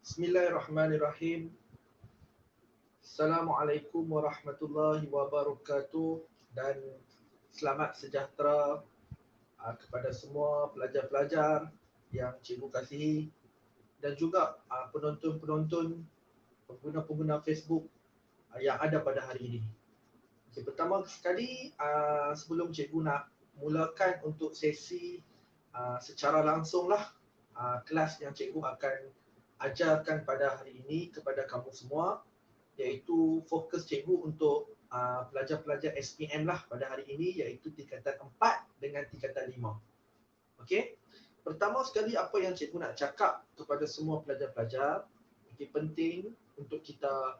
Bismillahirrahmanirrahim. Assalamualaikum warahmatullahi wabarakatuh dan selamat sejahtera kepada semua pelajar-pelajar yang cikgu kasihi dan juga penonton-penonton, pengguna-pengguna Facebook yang ada pada hari ini. Okay, pertama sekali sebelum cikgu nak mulakan untuk sesi secara langsung lah kelas yang cikgu akan ajarkan pada hari ini kepada kamu semua, iaitu fokus cikgu untuk pelajar-pelajar SPM lah pada hari ini, iaitu tingkatan 4 dengan tingkatan 5. Okey. Pertama sekali apa yang cikgu nak cakap kepada semua pelajar-pelajar, okay, penting untuk kita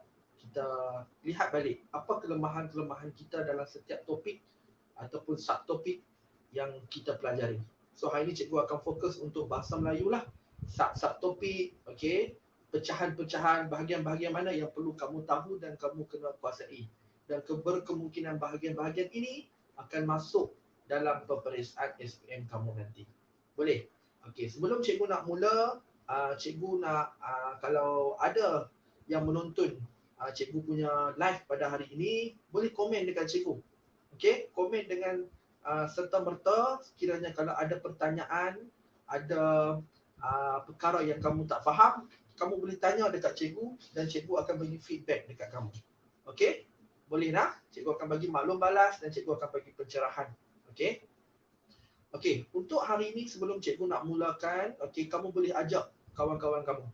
lihat balik apa kelemahan-kelemahan kita dalam setiap topik ataupun subtopik yang kita pelajari. So hari ini cikgu akan fokus untuk bahasa Melayu lah, subtopik, okey, pecahan-pecahan, bahagian-bahagian mana yang perlu kamu tahu dan kamu kena kuasai. Dan berkemungkinan bahagian-bahagian ini akan masuk dalam peperiksaan SPM kamu nanti. Boleh? Okey, sebelum cikgu nak mula, cikgu nak kalau ada yang menonton cikgu punya live pada hari ini, boleh komen dekat cikgu. Okey, komen dengan serta-merta sekiranya kalau ada pertanyaan, ada perkara yang kamu tak faham, kamu boleh tanya dekat cikgu dan cikgu akan bagi feedback dekat kamu. Okey? Boleh tak? Cikgu akan bagi maklum balas dan cikgu akan bagi pencerahan. Okey? Okey, untuk hari ini sebelum cikgu nak mulakan, okey, kamu boleh ajak kawan-kawan kamu.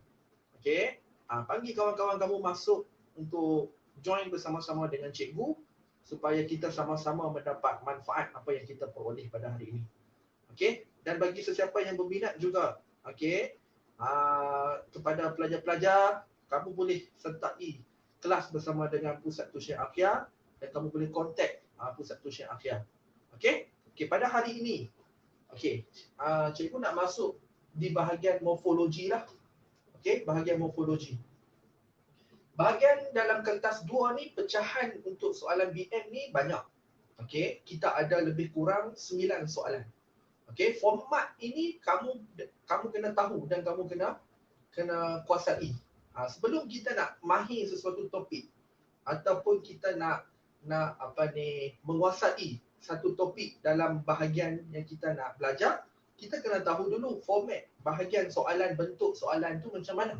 Okey? Panggil kawan-kawan kamu masuk untuk join bersama-sama dengan cikgu supaya kita sama-sama mendapat manfaat apa yang kita peroleh pada hari ini. Okey? Dan bagi sesiapa yang berminat juga, okey, kepada pelajar-pelajar, kamu boleh sertai kelas bersama dengan Pusat Tuition Akhir dan kamu boleh kontak Pusat Tuition Akhir. Okey? Okey, pada hari ini, okey, cikgu nak masuk di bahagian morfologi lah. Okey, bahagian morfologi. Bahagian dalam kertas 2 ni, pecahan untuk soalan BM ni banyak. Okey, kita ada lebih kurang 9 soalan. Okey, format ini kamu kena tahu dan kamu kena kuasai. Sebelum kita nak mahir sesuatu topik ataupun kita nak menguasai satu topik dalam bahagian yang kita nak belajar, kita kena tahu dulu format bahagian soalan, bentuk soalan tu macam mana.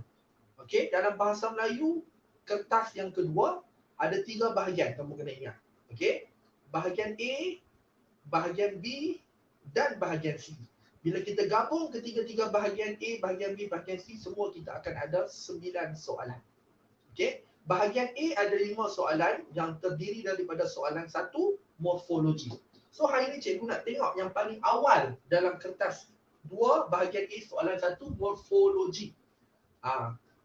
Okey, dalam bahasa Melayu kertas yang kedua ada 3 bahagian, kamu kena ingat. Okey, bahagian A, bahagian B dan bahagian C. Bila kita gabung ketiga-tiga bahagian A, bahagian B, bahagian C, semua kita akan ada 9 soalan. Okey, bahagian A ada 5 soalan yang terdiri daripada soalan 1, morfologi. So hari ni cikgu nak tengok yang paling awal dalam kertas 2, bahagian A soalan 1, morfologi.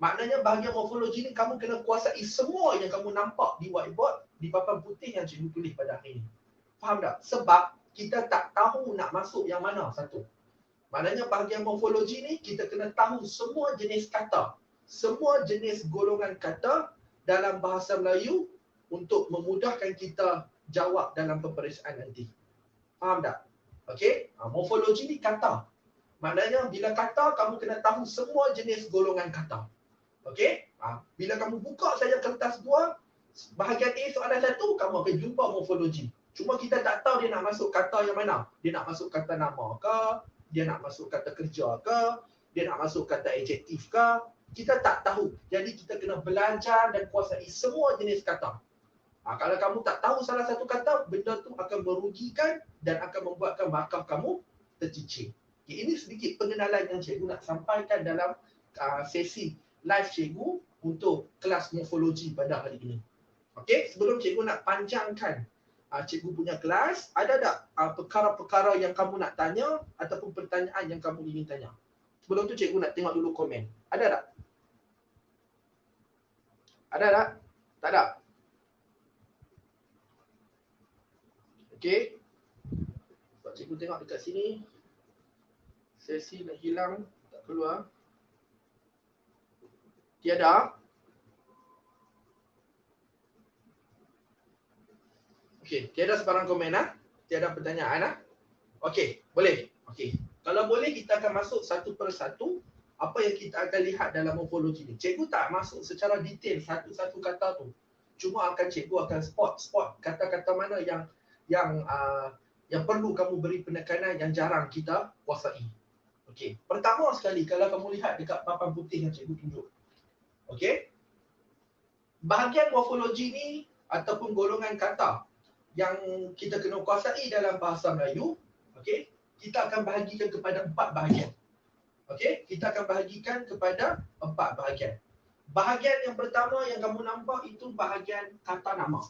Maknanya bahagian morfologi ni kamu kena kuasai semua yang kamu nampak di whiteboard, di papan putih yang cikgu tulis pada hari ni. Faham tak? Sebab kita tak tahu nak masuk yang mana satu. Maknanya bahagian morfologi ni kita kena tahu semua jenis kata, semua jenis golongan kata dalam bahasa Melayu untuk memudahkan kita jawab dalam peperiksaan nanti. Faham tak? Okey? Morfologi ni kata. Maknanya bila kata, kamu kena tahu semua jenis golongan kata. Okey? Bila kamu buka saja kertas 2, bahagian A soalan 1, kamu akan jumpa morfologi. Cuma kita tak tahu dia nak masuk kata yang mana. Dia nak masuk kata nama ke? Dia nak masuk kata kerja ke? Dia nak masuk kata adjektif ke? Kita tak tahu. Jadi kita kena belajar dan kuasai semua jenis kata. Kalau kamu tak tahu salah satu kata, benda tu akan merugikan dan akan membuatkan markah kamu tercicir. Okay, ini sedikit pengenalan yang cikgu nak sampaikan dalam sesi live cikgu untuk kelas morfologi pada hari ini. Okey, sebelum cikgu nak panjangkan cikgu punya kelas, ada tak perkara-perkara yang kamu nak tanya ataupun pertanyaan yang kamu ingin tanya? Sebelum tu cikgu nak tengok dulu komen. Ada tak? Ada tak? Tak ada? Okey. Sebab cikgu tengok dekat sini, sesi nak hilang, tak keluar. Tiada? Okey, tiada sebarang komen Tiada pertanyaan Okey, boleh. Okey. Kalau boleh kita akan masuk satu persatu apa yang kita akan lihat dalam morfologi ni. Cikgu tak masuk secara detail satu-satu kata tu. Cuma cikgu akan spot kata-kata mana yang perlu kamu beri penekanan yang jarang kita kuasai. Okey. Pertama sekali kalau kamu lihat dekat papan putih yang cikgu tunjuk. Okey. Bahagian morfologi ni ataupun golongan kata yang kita kena kuasai dalam bahasa Melayu, okey, kita akan bahagikan kepada 4 bahagian. Okey, kita akan bahagikan kepada 4 bahagian. Bahagian yang pertama yang kamu nampak itu bahagian kata nama.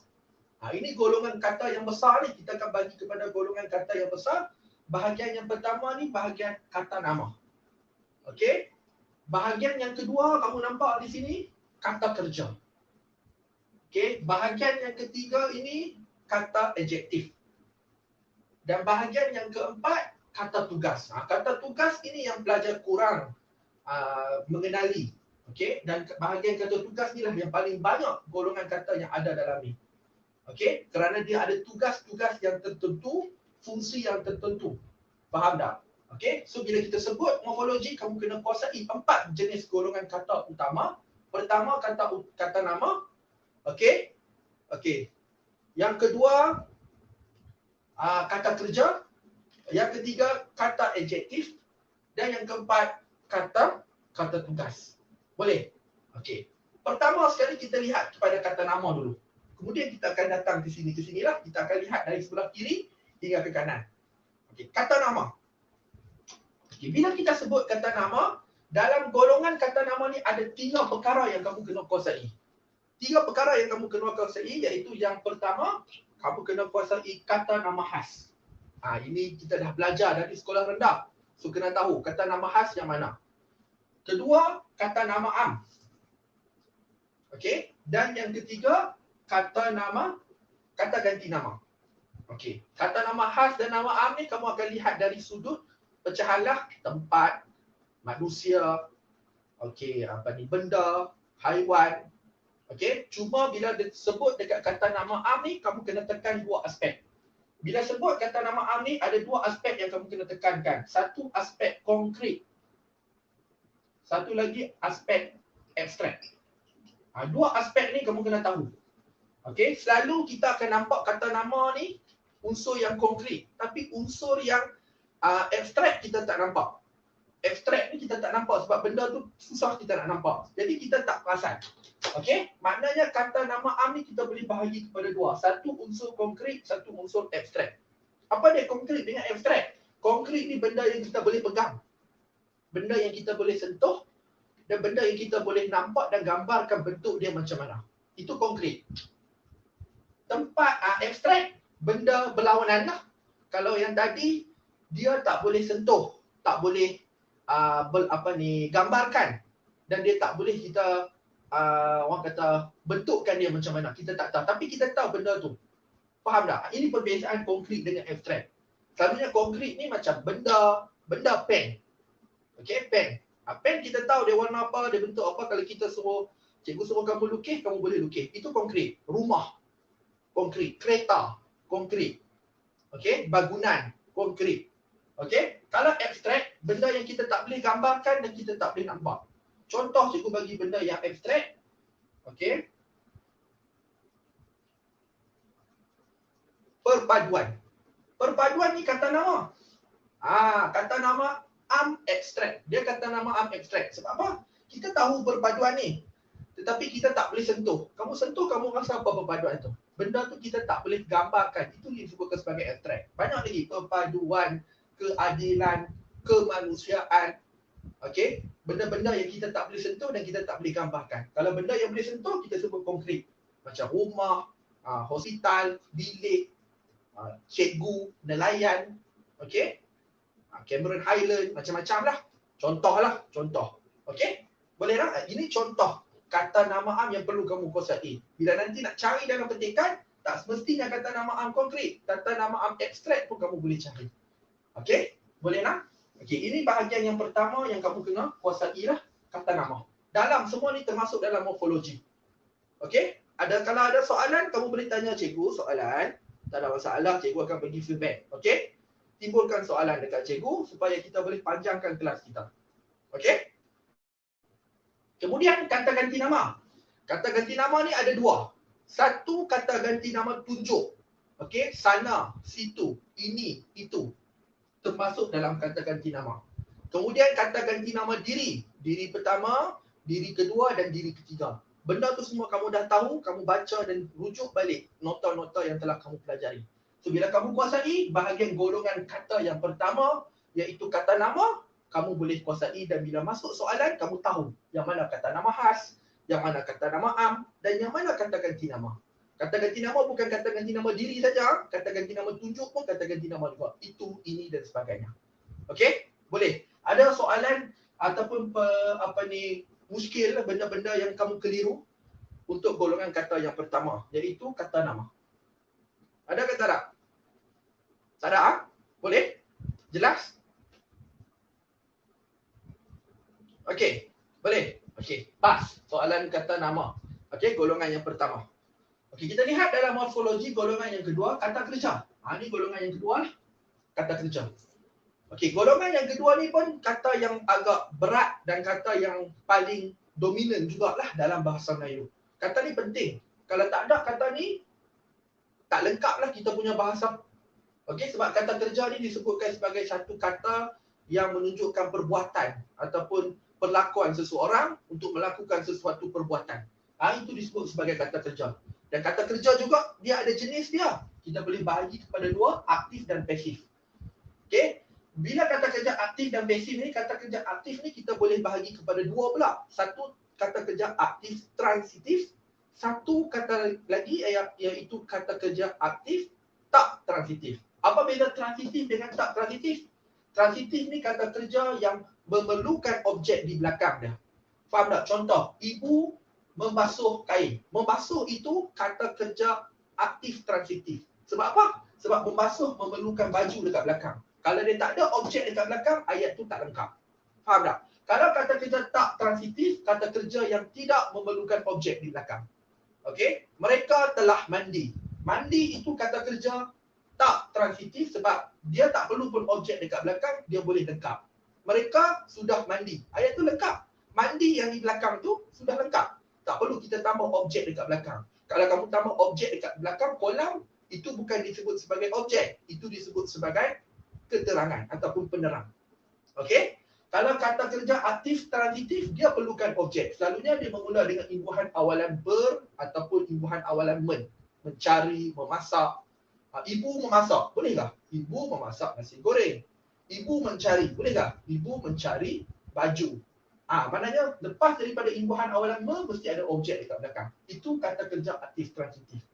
Ini golongan kata yang besar ni, kita akan bagi kepada golongan kata yang besar. Bahagian yang pertama ni bahagian kata nama. Okey. Bahagian yang kedua kamu nampak di sini kata kerja. Okey, bahagian yang ketiga ini kata adjektif. Dan bahagian yang keempat kata tugas. Kata tugas ini yang pelajar kurang mengenali. Okey, dan bahagian kata tugas inilah yang paling banyak golongan kata yang ada dalam ni. Okey, kerana dia ada tugas-tugas yang tertentu, fungsi yang tertentu. Faham tak? Okey, so bila kita sebut morfologi, kamu kena kuasai 4 jenis golongan kata utama. Pertama kata nama. Okey. Okey. Yang kedua kata kerja. Yang ketiga kata adjektif. Dan yang keempat kata tugas. Boleh? Okey. Pertama sekali kita lihat kepada kata nama dulu. Kemudian kita akan datang ke sinilah. Kita akan lihat dari sebelah kiri hingga ke kanan. Okey, kata nama. Okey, bila kita sebut kata nama, dalam golongan kata nama ni ada 3 perkara yang kamu kena kuasai. 3 perkara yang kamu kena kuasai iaitu yang pertama, kamu kena kuasai kata nama khas. Ini kita dah belajar dari sekolah rendah. So kena tahu kata nama khas yang mana. Kedua, kata nama am. Okey, dan yang ketiga kata ganti nama. Okey, kata nama khas dan nama am ni kamu akan lihat dari sudut pecahanlah tempat, manusia, okey, benda, haiwan. Okey, cuma bila disebut dekat kata nama am ni kamu kena tekan 2 aspek. Bila sebut kata nama am ni ada 2 aspek yang kamu kena tekankan. Satu aspek konkret. Satu lagi aspek abstrak. 2 aspek ni kamu kena tahu. Okey, selalu kita akan nampak kata nama ni unsur yang konkret, tapi unsur yang abstrak kita tak nampak. Abstrak ni kita tak nampak sebab benda tu susah kita nak nampak. Jadi kita tak perasan. Okey, maknanya kata nama am ni kita boleh bahagi kepada 2. Satu unsur konkret, satu unsur abstrak. Apa dia konkret dengan abstrak? Konkret ni benda yang kita boleh pegang. Benda yang kita boleh sentuh dan benda yang kita boleh nampak dan gambarkan bentuk dia macam mana. Itu konkret. Tempat abstrak, benda berlawanan lah. Kalau yang tadi dia tak boleh sentuh, tak boleh gambarkan dan dia tak boleh kita orang kata bentukkan dia macam mana. Kita tak tahu, tapi kita tahu benda tu. Faham tak? Ini perbezaan konkret dengan abstrak. Selalunya konkret ni macam benda pen. Okey, pen. Pen kita tahu dia warna apa, dia bentuk apa. Kalau kita cikgu suruh kamu lukis, kamu boleh lukis. Itu konkret. Rumah, konkret. Kereta, konkret. Okey, bangunan, konkret. Okey, kalau abstrak, benda yang kita tak boleh gambarkan dan kita tak boleh nampak. Contoh cikgu bagi benda yang abstrak. Okey. Perpaduan. Perpaduan ni kata nama. Kata nama am abstrak. Dia kata nama am abstrak. Sebab apa? Kita tahu perpaduan ni. Tetapi kita tak boleh sentuh. Kamu sentuh, kamu rasa apa perpaduan tu? Benda tu kita tak boleh gambarkan. Itu disebutkan sebagai abstrak. Banyak lagi. Perpaduan, keadilan, kemanusiaan. Okey? Benda-benda yang kita tak boleh sentuh dan kita tak boleh gambarkan. Kalau benda yang boleh sentuh, kita sebut konkret. Macam rumah, hospital, bilik, cikgu, nelayan. Okey? Cameron Highland, macam-macam lah. Contoh. Okey? Boleh tak? Ini contoh kata nama am yang perlu kamu kuasai. Bila nanti nak cari dalam petikan, tak semestinya kata nama am konkret. Kata nama am abstrak pun kamu boleh cari. Okey? Boleh tak? Okey, ini bahagian yang pertama yang kamu kena kuasai lah, kata nama. Dalam semua ni termasuk dalam morfologi. Okey? Kalau ada soalan, kamu boleh tanya cikgu soalan. Tak ada masalah, cikgu akan bagi feedback. Okey? Timbulkan soalan dekat cikgu supaya kita boleh panjangkan kelas kita. Okey? Kemudian kata ganti nama. Kata ganti nama ni ada dua. Satu kata ganti nama tunjuk. Okey, sana, situ, ini, itu. Termasuk dalam kata ganti nama. Kemudian kata ganti nama diri. Diri pertama, diri kedua dan diri ketiga. Benda tu semua kamu dah tahu, kamu baca dan rujuk balik nota-nota yang telah kamu pelajari. So bila kamu kuasai bahagian golongan kata yang pertama, iaitu kata nama, kamu boleh kuasai dan bila masuk soalan, kamu tahu yang mana kata nama khas, yang mana kata nama am dan yang mana kata ganti nama. Kata ganti nama bukan kata ganti nama diri saja, kata ganti nama tunjuk pun kata ganti nama juga. Itu, ini dan sebagainya. Okey? Boleh. Ada soalan ataupun muskil, benda-benda yang kamu keliru untuk golongan kata yang pertama, iaitu kata nama. Ada kata tak? Tak ada? Boleh? Jelas? Okey. Boleh? Okey. Pas. Soalan kata nama. Okey, golongan yang pertama. Okey, kita lihat dalam morfologi golongan yang kedua, kata kerja. Ini golongan yang kedua lah. Kata kerja. Okey, golongan yang kedua ni pun kata yang agak berat dan kata yang paling dominan jugalah dalam bahasa Melayu. Kata ni penting. Kalau tak ada kata ni, tak lengkaplah kita punya bahasa. Okey, sebab kata kerja ni disebutkan sebagai satu kata yang menunjukkan perbuatan ataupun perlakuan seseorang untuk melakukan sesuatu perbuatan. Itu disebut sebagai kata kerja. Dan kata kerja juga, dia ada jenis dia. Kita boleh bahagi kepada dua, aktif dan pasif. Okey? Bila kata kerja aktif dan pasif ni, kata kerja aktif ni kita boleh bahagi kepada dua pula. Satu kata kerja aktif transitif, satu kata lagi iaitu kata kerja aktif tak transitif. Apa beza transitif dengan tak transitif? Transitif ni kata kerja yang memerlukan objek di belakang dia. Faham tak? Contoh, ibu membasuh kain. Membasuh itu kata kerja aktif transitif. Sebab apa? Sebab membasuh memerlukan baju dekat belakang. Kalau dia tak ada objek dekat belakang, ayat tu tak lengkap. Faham tak? Kalau kata kerja tak transitif, kata kerja yang tidak memerlukan objek di belakang. Okey? Mereka telah mandi. Mandi itu kata kerja tak transitif sebab dia tak perlu pun objek dekat belakang, dia boleh lengkap. Mereka sudah mandi. Ayat tu lengkap. Mandi yang di belakang tu sudah lengkap. Tak perlu kita tambah objek dekat belakang. Kalau kamu tambah objek dekat belakang kolam, itu bukan disebut sebagai objek. Itu disebut sebagai keterangan ataupun penerang. Okey? Kalau kata kerja aktif transitif, dia perlukan objek. Selalunya dia bermula dengan imbuhan awalan ber ataupun imbuhan awalan men. Mencari, memasak. Ibu memasak, boleh tak? Ibu memasak nasi goreng. Ibu mencari, boleh tak? Ibu mencari baju. Maknanya lepas daripada imbuhan awalan me, mesti ada objek dekat belakang. Itu kata kerja aktif transitif.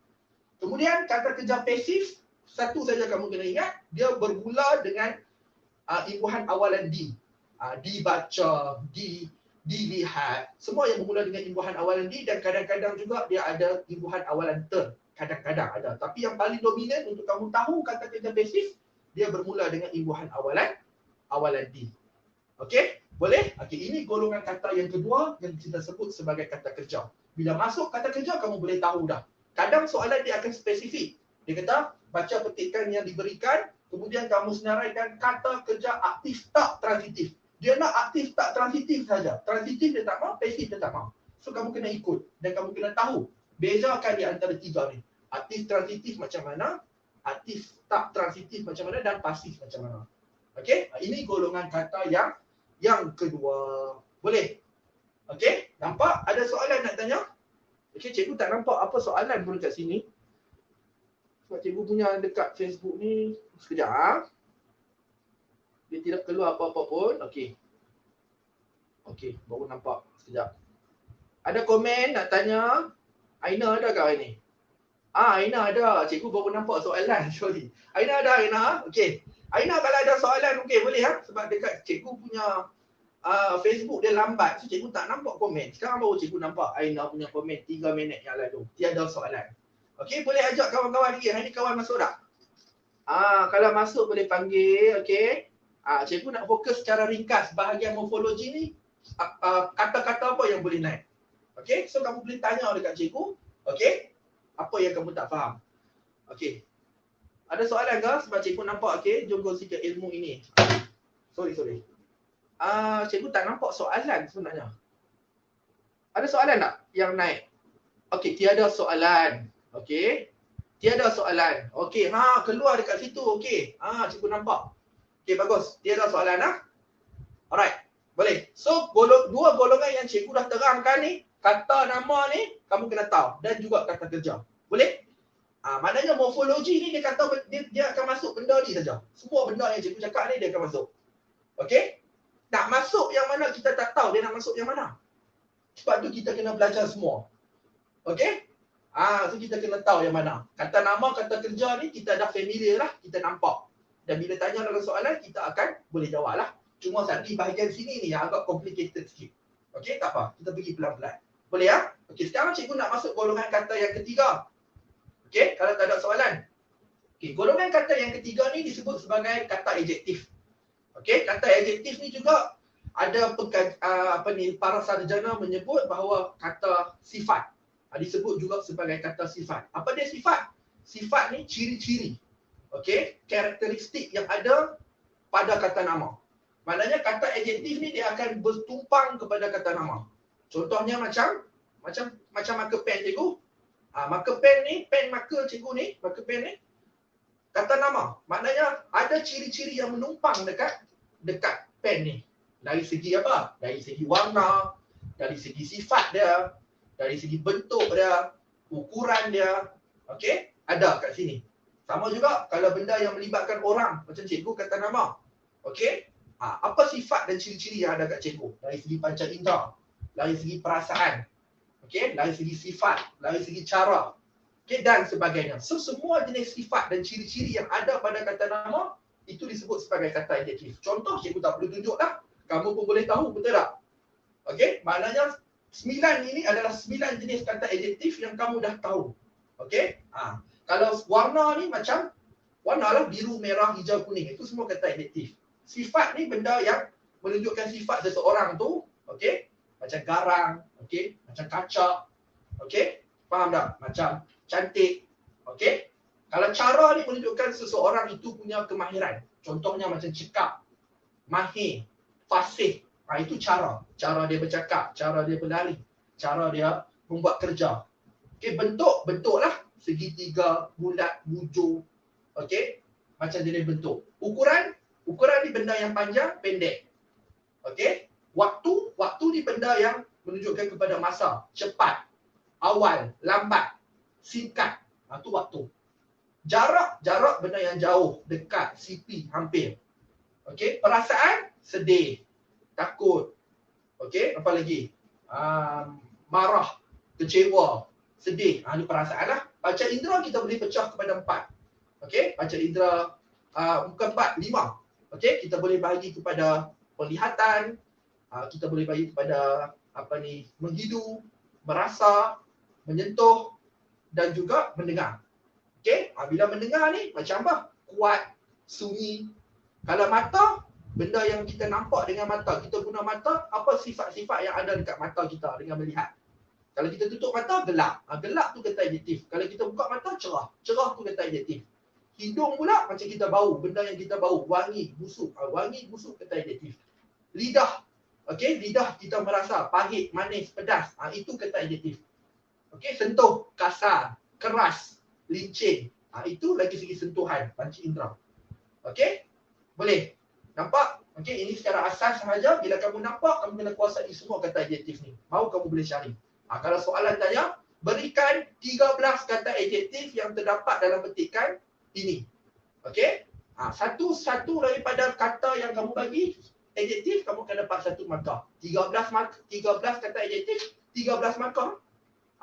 Kemudian kata kerja pasif, satu saja kamu kena ingat, dia bermula dengan imbuhan awalan di. Dibaca, dilihat, semua yang bermula dengan imbuhan awalan di dan kadang-kadang juga dia ada imbuhan awalan ter. Kadang-kadang ada. Tapi yang paling dominan untuk kamu tahu kata kerja pasif, dia bermula dengan imbuhan awalan di. Okey? Boleh? Okey, ini golongan kata yang kedua yang kita sebut sebagai kata kerja. Bila masuk kata kerja, kamu boleh tahu dah. Kadang soalan dia akan spesifik. Dia kata, baca petikan yang diberikan, kemudian kamu senaraikan kata kerja aktif tak transitif. Dia nak aktif tak transitif saja. Transitif dia tak mahu, pasif dia tak mahu. So kamu kena ikut dan kamu kena tahu. Bezakan di antara tiga ni. Aktif transitif macam mana, aktif tak transitif macam mana dan pasif macam mana. Okey? Ini golongan kata yang kedua. Boleh? Okey? Nampak? Ada soalan nak tanya? Okey, cikgu tak nampak apa soalan pun kat sini. Sebab cikgu punya dekat Facebook ni, sekejap. Dia tidak keluar apa-apa pun. Okey. Okey, baru nampak. Sekejap. Ada komen nak tanya? Aina ada ke hari ni? Aina ada. Cikgu baru nampak soalan. Sorry. Aina ada, Aina. Okey. Aina kalau ada soalan, okey boleh ha? Sebab dekat cikgu punya Facebook dia lambat. So cikgu tak nampak komen. Sekarang baru cikgu nampak Aina punya komen 3 minit yang lalu. Tiada soalan. Okey, boleh ajak kawan-kawan lagi. Hari ni kawan masuk tak? Kalau masuk boleh panggil. Okey. Cikgu nak fokus secara ringkas bahagian morfologi ni. Kata-kata apa yang boleh naik. Okey, so kamu boleh tanya dekat cikgu. Okey, apa yang kamu tak faham. Okey. Ada soalan ke? Sebab cikgu nampak, okey, jom kongsikan ilmu ini. Sorry. Cikgu tak nampak soalan sebenarnya. Ada soalan tak yang naik? Okey, tiada soalan. Okey. Tiada soalan. Okey, keluar dekat situ. Okey. Cikgu nampak. Okey, bagus. Tiada soalan Alright. Boleh. So, dua golongan yang cikgu dah terangkan ni, kata nama ni kamu kena tahu dan juga kata kerja. Boleh? Maknanya morfologi ni dia kata dia akan masuk benda ni saja. Semua benda yang cikgu cakap ni dia akan masuk. Okey? Nak masuk yang mana kita tak tahu dia nak masuk yang mana. Sebab tu kita kena belajar semua. Okey? So kita kena tahu yang mana. Kata nama, kata kerja ni kita dah familiar lah, kita nampak. Dan bila tanya dalam soalan, kita akan boleh jawab lah. Cuma di bahagian sini ni yang agak complicated sikit. Okey, tak apa. Kita pergi pelan-pelan. Boleh ya? Okey, sekarang cikgu nak masuk golongan kata yang ketiga. Okey, kalau tak ada soalan. Okey, golongan kata yang ketiga ni disebut sebagai kata adjektif. Okey, kata adjektif ni juga ada para sarjana menyebut bahawa kata sifat. Disebut juga sebagai kata sifat. Apa dia sifat? Sifat ni ciri-ciri. Okey, karakteristik yang ada pada kata nama. Maknanya kata adjektif ni dia akan bertumpang kepada kata nama. Contohnya macam marker pen cikgu. Marker pen ni, pen marker cikgu ni, marker pen ni kata nama. Maknanya ada ciri-ciri yang menumpang dekat pen ni. Dari segi apa? Dari segi warna, dari segi sifat dia, dari segi bentuk dia, ukuran dia. Okey? Ada kat sini. Sama juga kalau benda yang melibatkan orang, macam cikgu kata nama. Okey? Apa sifat dan ciri-ciri yang ada kat cikgu? Dari segi panca indera, dari segi perasaan. Okey? Dari segi sifat, dari segi cara. Okey, dan sebagainya. So semua jenis sifat dan ciri-ciri yang ada pada kata nama itu disebut sebagai kata adjektif. Contoh cikgu tak perlu tunjuk dah. Kamu pun boleh tahu, betul tak? Okey? Maknanya 9 ini adalah 9 jenis kata adjektif yang kamu dah tahu. Okey? Kalau warna ni macam warna lah biru, merah, hijau, kuning. Itu semua kata adjektif. Sifat ni benda yang menunjukkan sifat seseorang tu, okey? Macam garang, okey? Macam kaca. Okey? Faham tak? Macam cantik. Okey? Kalau cara ni menunjukkan seseorang itu punya kemahiran. Contohnya macam cekap, mahir, fasih. Itu cara. Cara dia bercakap, cara dia berlari, cara dia membuat kerja. Okey, bentuk lah. Segitiga, bulat, bujur. Okey? Macam jenis bentuk. Ukuran ni benda yang panjang, pendek. Okey? Waktu ni benda yang menunjukkan kepada masa. Cepat, awal, lambat, singkat. Itu waktu. Jarak benda yang jauh, dekat, sipi, hampir. Okey? Perasaan, sedih, takut. Okey, apa lagi? Marah, kecewa, sedih. Ini perasaan lah. Panca indera kita boleh pecah kepada 4. Okey, panca indera bukan 4, 5. Okey, kita boleh bahagi kepada penglihatan, kita boleh bahagi kepada menghidu, merasa, menyentuh dan juga mendengar. Okey, bila mendengar ni macam apa? Kuat, sunyi. Kalau mata, benda yang kita nampak dengan mata, kita guna mata, apa sifat-sifat yang ada dekat mata kita dengan melihat. Kalau kita tutup mata, gelap. Gelap tu kata adjektif. Kalau kita buka mata, cerah. Cerah tu kata adjektif. Hidung pula macam kita bau, benda yang kita bau, wangi, busuk. Wangi, busuk kata adjektif. Lidah. Okey, lidah kita merasa pahit, manis, pedas. Itu kata adjektif. Okey, sentuh, kasar, keras, lincin. Itu lagi segi sentuhan, panca indera. Okey? Boleh? Nampak? Okey, ini secara asas sahaja. Bila kamu nampak, kamu kena kuasai semua kata adjektif ni. Mau kamu boleh cari. Kalau soalan tanya, berikan 13 kata adjektif yang terdapat dalam petikan ini. Okey? Satu daripada kata yang kamu bagi, adjektif, kamu akan dapat 1 markah. 13 kata adjektif, 13 markah.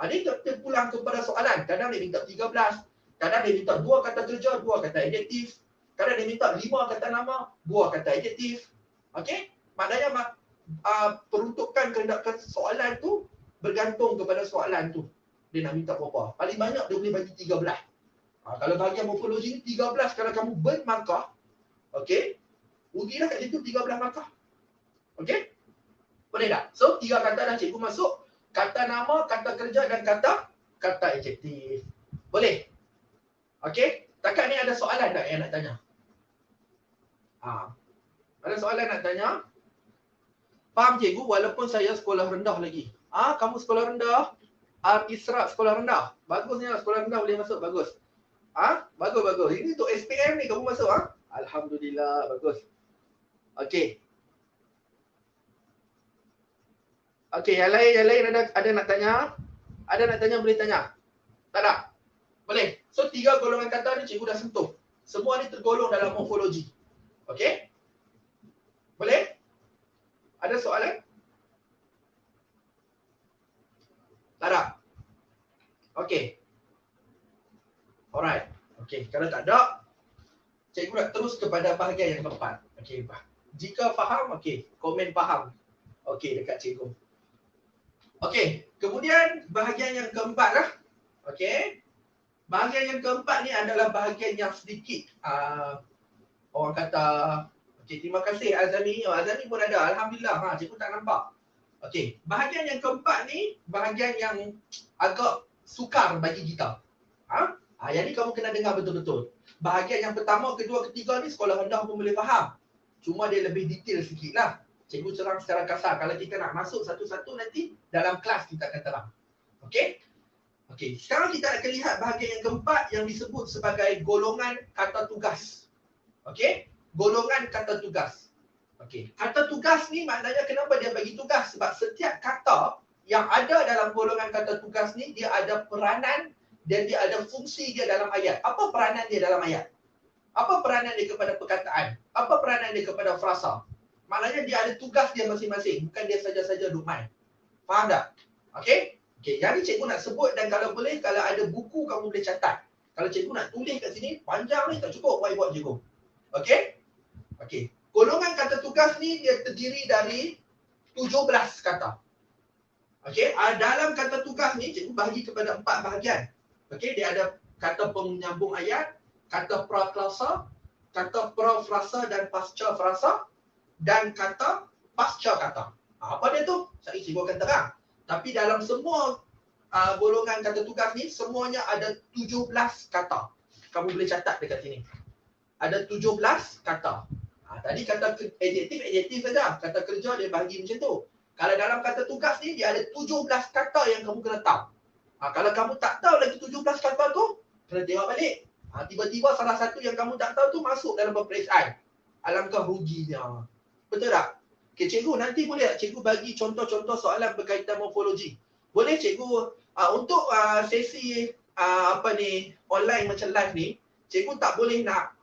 Dia terpulang kepada soalan. Kadang dia minta 13. Kadang dia minta 2 kata kerja, 2 kata adjektif. Kadang dia minta 5 kata nama, 2 kata adjektif. Okey? Maknanya peruntukan kehendakan soalan tu bergantung kepada soalan tu. Dia nak minta berapa. Paling banyak dia boleh bagi 13. Kalau bahagian morfologi ni 13, kalau kamu burn markah, okey, rugilah kat situ 13 markah. Okey? Boleh tak? So, 3 kata dah cikgu masuk. Kata nama, kata kerja dan kata adjektif. Boleh? Okey? Takat ni ada soalan tak yang nak tanya? Ada soalan nak tanya? Faham cikgu, walaupun saya sekolah rendah lagi. Kamu sekolah rendah, Al-Isra sekolah rendah. Bagusnya sekolah rendah boleh masuk, bagus. Bagus. Ini untuk SPM ni kamu masuk Alhamdulillah, bagus. Okey. Okey, yang lain ada nak tanya? Ada nak tanya, boleh tanya. Tak ada? Boleh. So 3 golongan kata ni cikgu dah sentuh. Semua ni tergolong dalam morfologi. Okey? Boleh? Ada soalan? Tak ada? Okey. Alright. Okey, kalau tak ada, cikgu nak terus kepada bahagian yang keempat. Okey, jika faham, okey, komen faham. Okey, dekat cikgu. Okey, kemudian bahagian yang keempat lah. Okey. Bahagian yang keempat ni adalah bahagian yang sedikit orang kata, okey, terima kasih Azami. Azami pun ada. Alhamdulillah. Cikgu tak nampak. Okey, bahagian yang keempat ni bahagian yang agak sukar bagi kita. Yang ni kamu kena dengar betul-betul. Bahagian yang pertama, kedua, ketiga ni sekolah rendah pun boleh faham. Cuma dia lebih detail sikit lah. Cikgu serang secara kasar. Kalau kita nak masuk satu-satu nanti dalam kelas kita akan terang. Okey? Okey, sekarang kita akan lihat bahagian yang keempat yang disebut sebagai golongan kata tugas. Okey? Golongan kata tugas. Okey, kata tugas ni maknanya kenapa dia bagi tugas? Sebab setiap kata yang ada dalam golongan kata tugas ni dia ada peranan dan dia ada fungsi dia dalam ayat. Apa peranan dia dalam ayat? Apa peranan dia kepada perkataan? Apa peranan dia kepada frasa? Maknanya dia ada tugas dia masing-masing. Bukan dia saja-saja duduk main. Faham tak? Okey? Okey, yang ni cikgu nak sebut dan kalau boleh, kalau ada buku kamu boleh catat. Kalau cikgu nak tulis kat sini, panjang ni tak cukup whiteboard cikgu. Okey? Okey. Golongan kata tugas ni dia terdiri dari 17 kata. Okey, dalam kata tugas ni cikgu bahagi kepada 4 bahagian. Okey, dia ada kata penyambung ayat, kata praklasa, kata prafrasa dan pasca frasa dan kata pasca kata. Apa dia tu? Saya cikgu akan terang. Tapi dalam semua golongan kata tugas ni semuanya ada 17 kata. Kamu boleh catat dekat sini. Ada 17 kata. Tadi kata adjektif saja. Kata kerja dia bahagi macam tu. Kalau dalam kata tugas ni dia ada 17 kata yang kamu kena tahu. Kalau kamu tak tahu lagi 17 kata tu, kena tengok balik. Tiba-tiba salah satu yang kamu tak tahu tu masuk dalam peperiksaan. Alangkah ruginya. Betul tak? Okay, cikgu nanti boleh tak cikgu bagi contoh-contoh soalan berkaitan morfologi? Boleh cikgu untuk sesi online macam live ni, cikgu tak boleh nak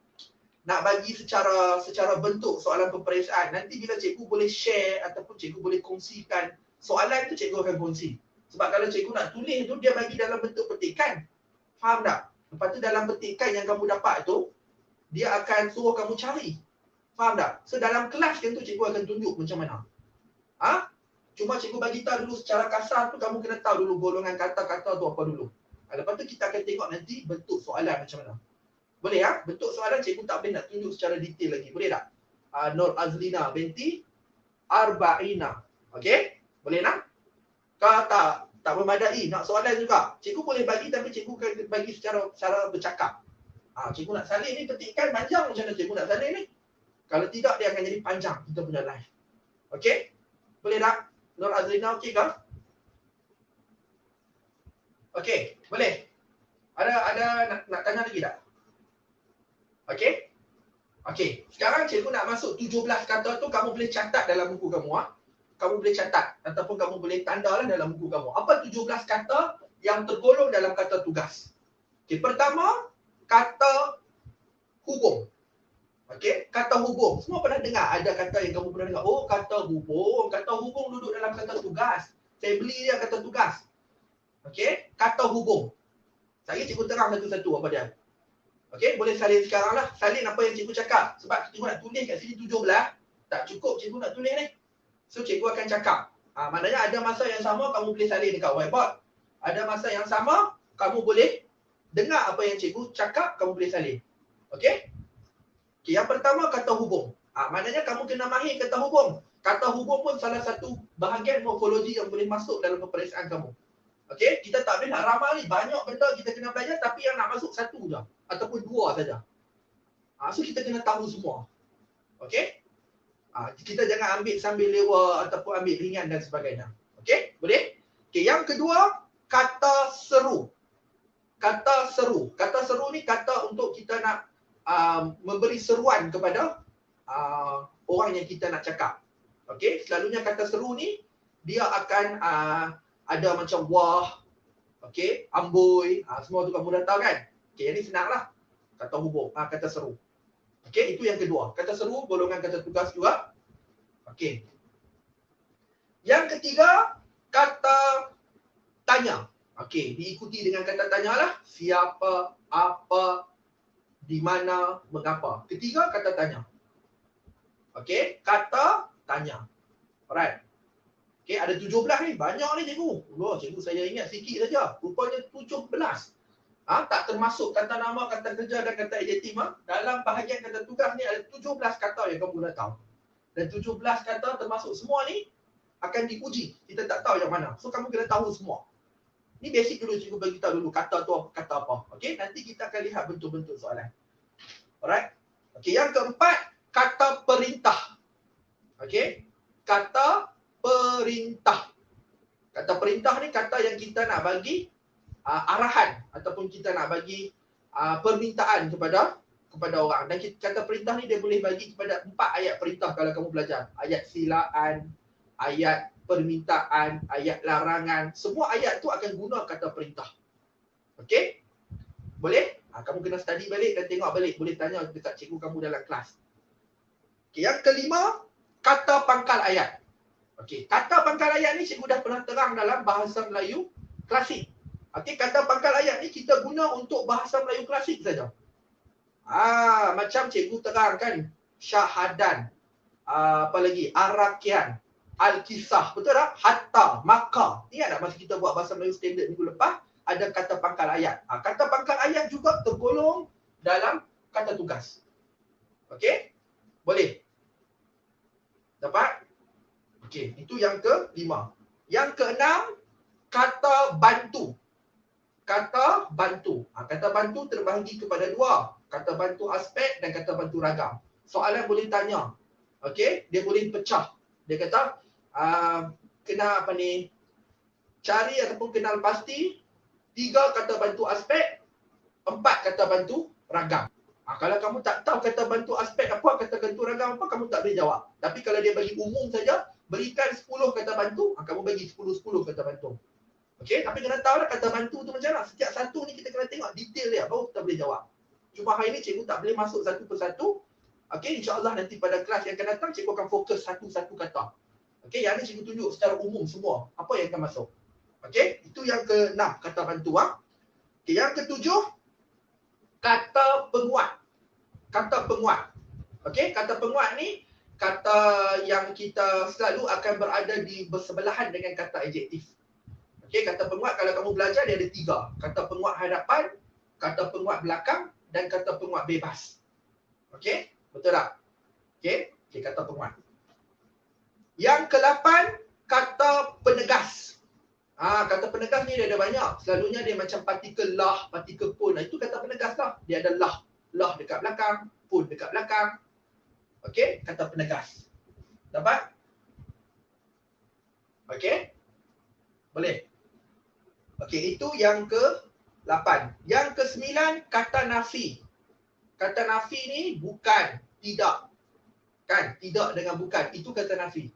bagi secara bentuk soalan peperiksaan. Nanti bila cikgu boleh share ataupun cikgu boleh kongsikan soalan tu, cikgu akan kongsi. Sebab kalau cikgu nak tulis tu dia bagi dalam bentuk petikan. Faham tak? Lepas tu dalam petikan yang kamu dapat tu, dia akan suruh kamu cari. Faham tak? So dalam kelas kan tu cikgu akan tunjuk macam mana. Cuma cikgu bagi tahu dulu secara kasar tu, kamu kena tahu dulu golongan kata-kata tu apa dulu. Lepas tu kita akan tengok nanti bentuk soalan macam mana. Boleh bentuk soalan cikgu tak boleh nak tunjuk secara detail lagi. Boleh tak? Nur Azlina binti Arba'ina. Okey? Boleh nak? Kalau tak memadai nak soalan juga, cikgu boleh bagi tapi cikgu akan bagi secara bercakap. Cikgu nak salin ni petikan panjang, macam mana cikgu nak salin ni? Kalau tidak, dia akan jadi panjang kita punya live. Okey? Boleh tak? Nur Azrina okey ke? Okey, boleh. Ada nak tanya lagi tak? Okey? Okey, sekarang cikgu nak masuk 17 kata tu, kamu boleh catat dalam buku kamu. Kamu boleh catat ataupun kamu boleh tanda lah dalam buku kamu. Apa 17 kata yang tergolong dalam kata tugas? Okey, pertama, kata hubung. Okey, kata hubung. Semua pernah dengar ada kata yang kamu pernah dengar. Oh, kata hubung. Kata hubung duduk dalam kata tugas. Family dia kata tugas. Okey, kata hubung. Saya cikgu terang satu-satu apa dia. Okey, boleh salin sekarang lah. Salin apa yang cikgu cakap. Sebab cikgu nak tulis kat sini 17. Tak cukup cikgu nak tulis ni. So, cikgu akan cakap. Maknanya ada masa yang sama kamu boleh salin dekat whiteboard. Ada masa yang sama kamu boleh dengar apa yang cikgu cakap, kamu boleh salin. Okey? Okay, yang pertama kata hubung. Maknanya kamu kena mahir kata hubung. Kata hubung pun salah satu bahagian morfologi yang boleh masuk dalam peperiksaan kamu. Okey, kita tak boleh nak ramal ni. Banyak benda kita kena belajar tapi yang nak masuk satu je. Ataupun dua saja. So kita kena tahu semua. Okey? Kita jangan ambil sambil lewa ataupun ambil ringan dan sebagainya. Okey? Boleh? Okey, yang kedua, kata seru. Kata seru. Kata seru ni kata untuk kita nak memberi seruan kepada orang yang kita nak cakap. Okey, selalunya kata seru ni dia akan ada macam wah, okey, amboi, semua tu kamu dah tahu kan? Okey, yang ni senanglah. Kata hubung, kata seru. Okey, itu yang kedua. Kata seru golongan kata tugas juga. Okey. Yang ketiga, kata tanya. Okey, diikuti dengan kata tanya lah. Siapa, apa, di mana, mengapa. Ketiga, kata tanya. Okey, kata tanya. Alright. Okey, ada 17 ni. Banyak ni cikgu. Oh, cikgu saya ingat sikit saja. Rupanya 17. Tak termasuk kata nama, kata kerja dan kata adjektif. Dalam bahagian kata tugas ni ada 17 kata yang kamu dah tahu. Dan 17 kata termasuk semua ni akan diuji. Kita tak tahu yang mana. So, kamu kena tahu semua. Ni basic dulu, cikgu bagi tahu dulu kata tu kata apa. Okey, nanti kita akan lihat bentuk-bentuk soalan. Alright. Okey, yang keempat, kata perintah. Okey, kata perintah. Kata perintah ni kata yang kita nak bagi arahan ataupun kita nak bagi permintaan kepada orang. Dan kata perintah ni dia boleh bagi kepada 4 ayat perintah kalau kamu belajar. Ayat silaan, ayat permintaan, ayat larangan. Semua ayat tu akan guna kata perintah. Okey? Boleh? Kamu kena study balik dan tengok balik. Boleh tanya dekat cikgu kamu dalam kelas. Okey, yang kelima, kata pangkal ayat. Okey, kata pangkal ayat ni cikgu dah pernah terang dalam bahasa Melayu klasik. Okey, kata pangkal ayat ni kita guna untuk bahasa Melayu klasik saja. Macam cikgu terangkan syahadan, apa lagi? Arakian, Al-Kisah, betul tak? Hatta, maka. Ingat tak masa kita buat bahasa Melayu standard minggu lepas, ada kata pangkal ayat. Kata pangkal ayat juga tergolong dalam kata tugas. Okey? Boleh? Dapat? Okey, itu yang ke-5. Yang ke-6, kata bantu. Kata bantu. Kata bantu terbahagi kepada 2. Kata bantu aspek dan kata bantu ragam. Soalan boleh tanya. Okey? Dia boleh pecah. Dia kata, kena apa ni, cari ataupun kenal pasti 3 kata bantu aspek, 4 kata bantu ragam. Kalau kamu tak tahu kata bantu aspek apa, kata bantu ragam apa, kamu tak boleh jawab. Tapi kalau dia bagi umum saja, berikan 10 kata bantu, kamu bagi 10 kata bantu. Okey, tapi kena tahu lah kata bantu tu macam mana. Setiap satu ni kita kena tengok detail dia, baru kita boleh jawab. Cuma hari ni cikgu tak boleh masuk satu persatu. Okey, insya-Allah nanti pada kelas yang akan datang cikgu akan fokus satu-satu kata. Okey, yang ni cikgu tunjuk secara umum semua apa yang akan masuk. Okey, itu yang ke-6 kata bantu. Okey, yang ke-7 kata penguat. Kata penguat. Okey, kata penguat ni kata yang kita selalu akan berada di bersebelahan dengan kata adjektif. Okey, kata penguat kalau kamu belajar dia ada 3. Kata penguat hadapan, kata penguat belakang dan kata penguat bebas. Okey, betul tak? Okey, kata penguat. Yang ke-8 kata penegas. Kata penegas ni dia ada banyak. Selalunya dia macam partikel lah, partikel pun. Itu kata penegas lah. Dia ada lah. Lah dekat belakang, pun dekat belakang. Okey, kata penegas. Dapat? Okey? Boleh? Okey, itu yang ke-8. Yang ke-9 kata nafi. Kata nafi ni bukan, tidak. Kan? Tidak dengan bukan. Itu kata nafi.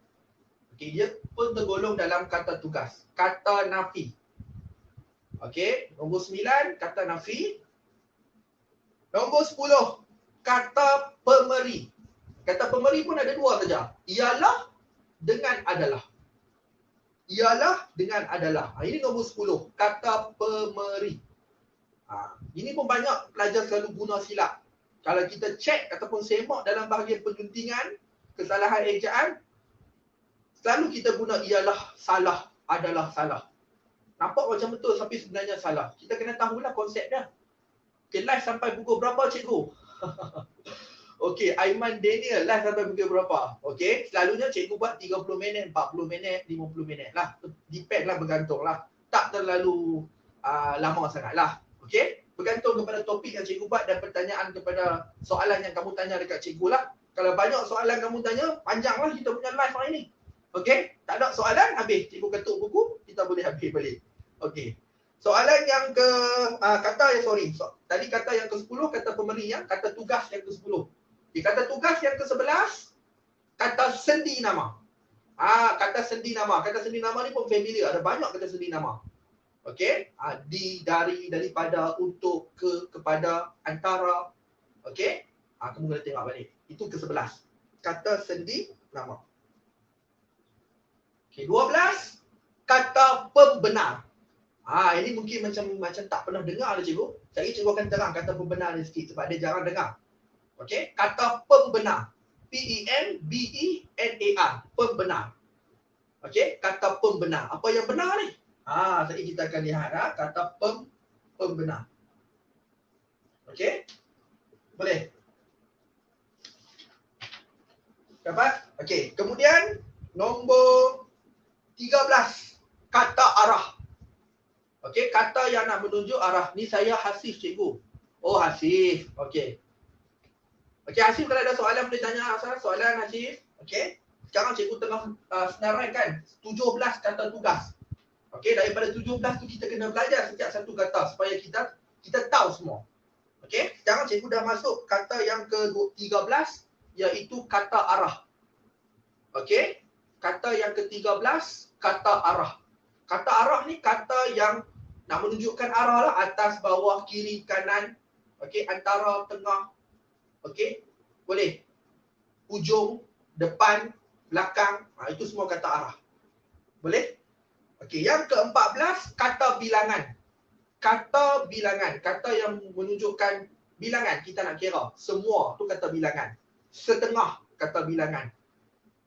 Okey, dia pun tergolong dalam kata tugas. Kata nafi. Okey, nombor 9 kata nafi. Nombor 10 kata pemeri. Kata pemeri pun ada 2 saja. Ialah dengan adalah. Ialah dengan adalah. Ini nombor 10 kata pemeri. Ini pun banyak pelajar selalu guna silap. Kalau kita cek ataupun semak dalam bahagian penyuntingan kesalahan ejaan, selalu kita guna ialah salah, adalah salah. Nampak macam betul tapi sebenarnya salah. Kita kena tahulah konsep dia. Okay, live sampai pukul berapa cikgu? Okey, Aiman Daniel live sampai pukul berapa? Okey, selalunya cikgu buat 30 minit, 40 minit, 50 minit lah. Depend lah, bergantung lah. Tak terlalu lama sangat lah. Okey, bergantung kepada topik yang cikgu buat dan pertanyaan kepada soalan yang kamu tanya dekat cikgu lah. Kalau banyak soalan kamu tanya, panjang lah kita punya live hari ni. Okey, tak ada soalan, habis. Cikgu ketuk buku, kita boleh habis balik. Okey. Soalan yang ke tadi kata yang ke-10 kata pemberi ya, kata tugas yang ke-10. Okay, kata tugas yang ke-11 kata sendi nama. Kata sendi nama. Kata sendi nama ni pun familiar, ada banyak kata sendi nama. Okey, di, dari, daripada, untuk, ke, kepada, antara. Okey, kamu kena tengok balik. Itu ke-11. Kata sendi nama. Okey, 12 kata pembenar. Ini mungkin macam tak pernah dengar lah cikgu. Cikgu akan terang kata pembenar ni sikit sebab dia jarang dengar. Okey, kata pembenar. P-E-M-B-E-N-A-R. Pembenar. Okey, kata pembenar. Apa yang benar ni? Jadi kita akan lihat kata pembenar. Okey? Boleh? Dapat? Okey, kemudian nombor 13, kata arah. Okey, kata yang nak menunjuk arah. Ni saya Hasif cikgu. Oh, Hasif. Okey. Okey, Hasif kalau ada soalan boleh tanya soalan Hasif. Okey. Sekarang cikgu tengah senaraikan 17 kata tugas. Okey, daripada 17 tu kita kena belajar setiap satu kata supaya kita tahu semua. Okey, sekarang cikgu dah masuk kata yang ke-13 iaitu kata arah. Okey, kata yang ke-13 kata arah. Kata arah ni kata yang nak menunjukkan arah lah, atas, bawah, kiri, kanan. Okey, antara, tengah. Okey, boleh. Hujung, depan, belakang. Itu semua kata arah. Boleh? Okey, yang ke-14 kata bilangan. Kata bilangan, kata yang menunjukkan bilangan, kita nak kira. Semua tu kata bilangan. Setengah kata bilangan.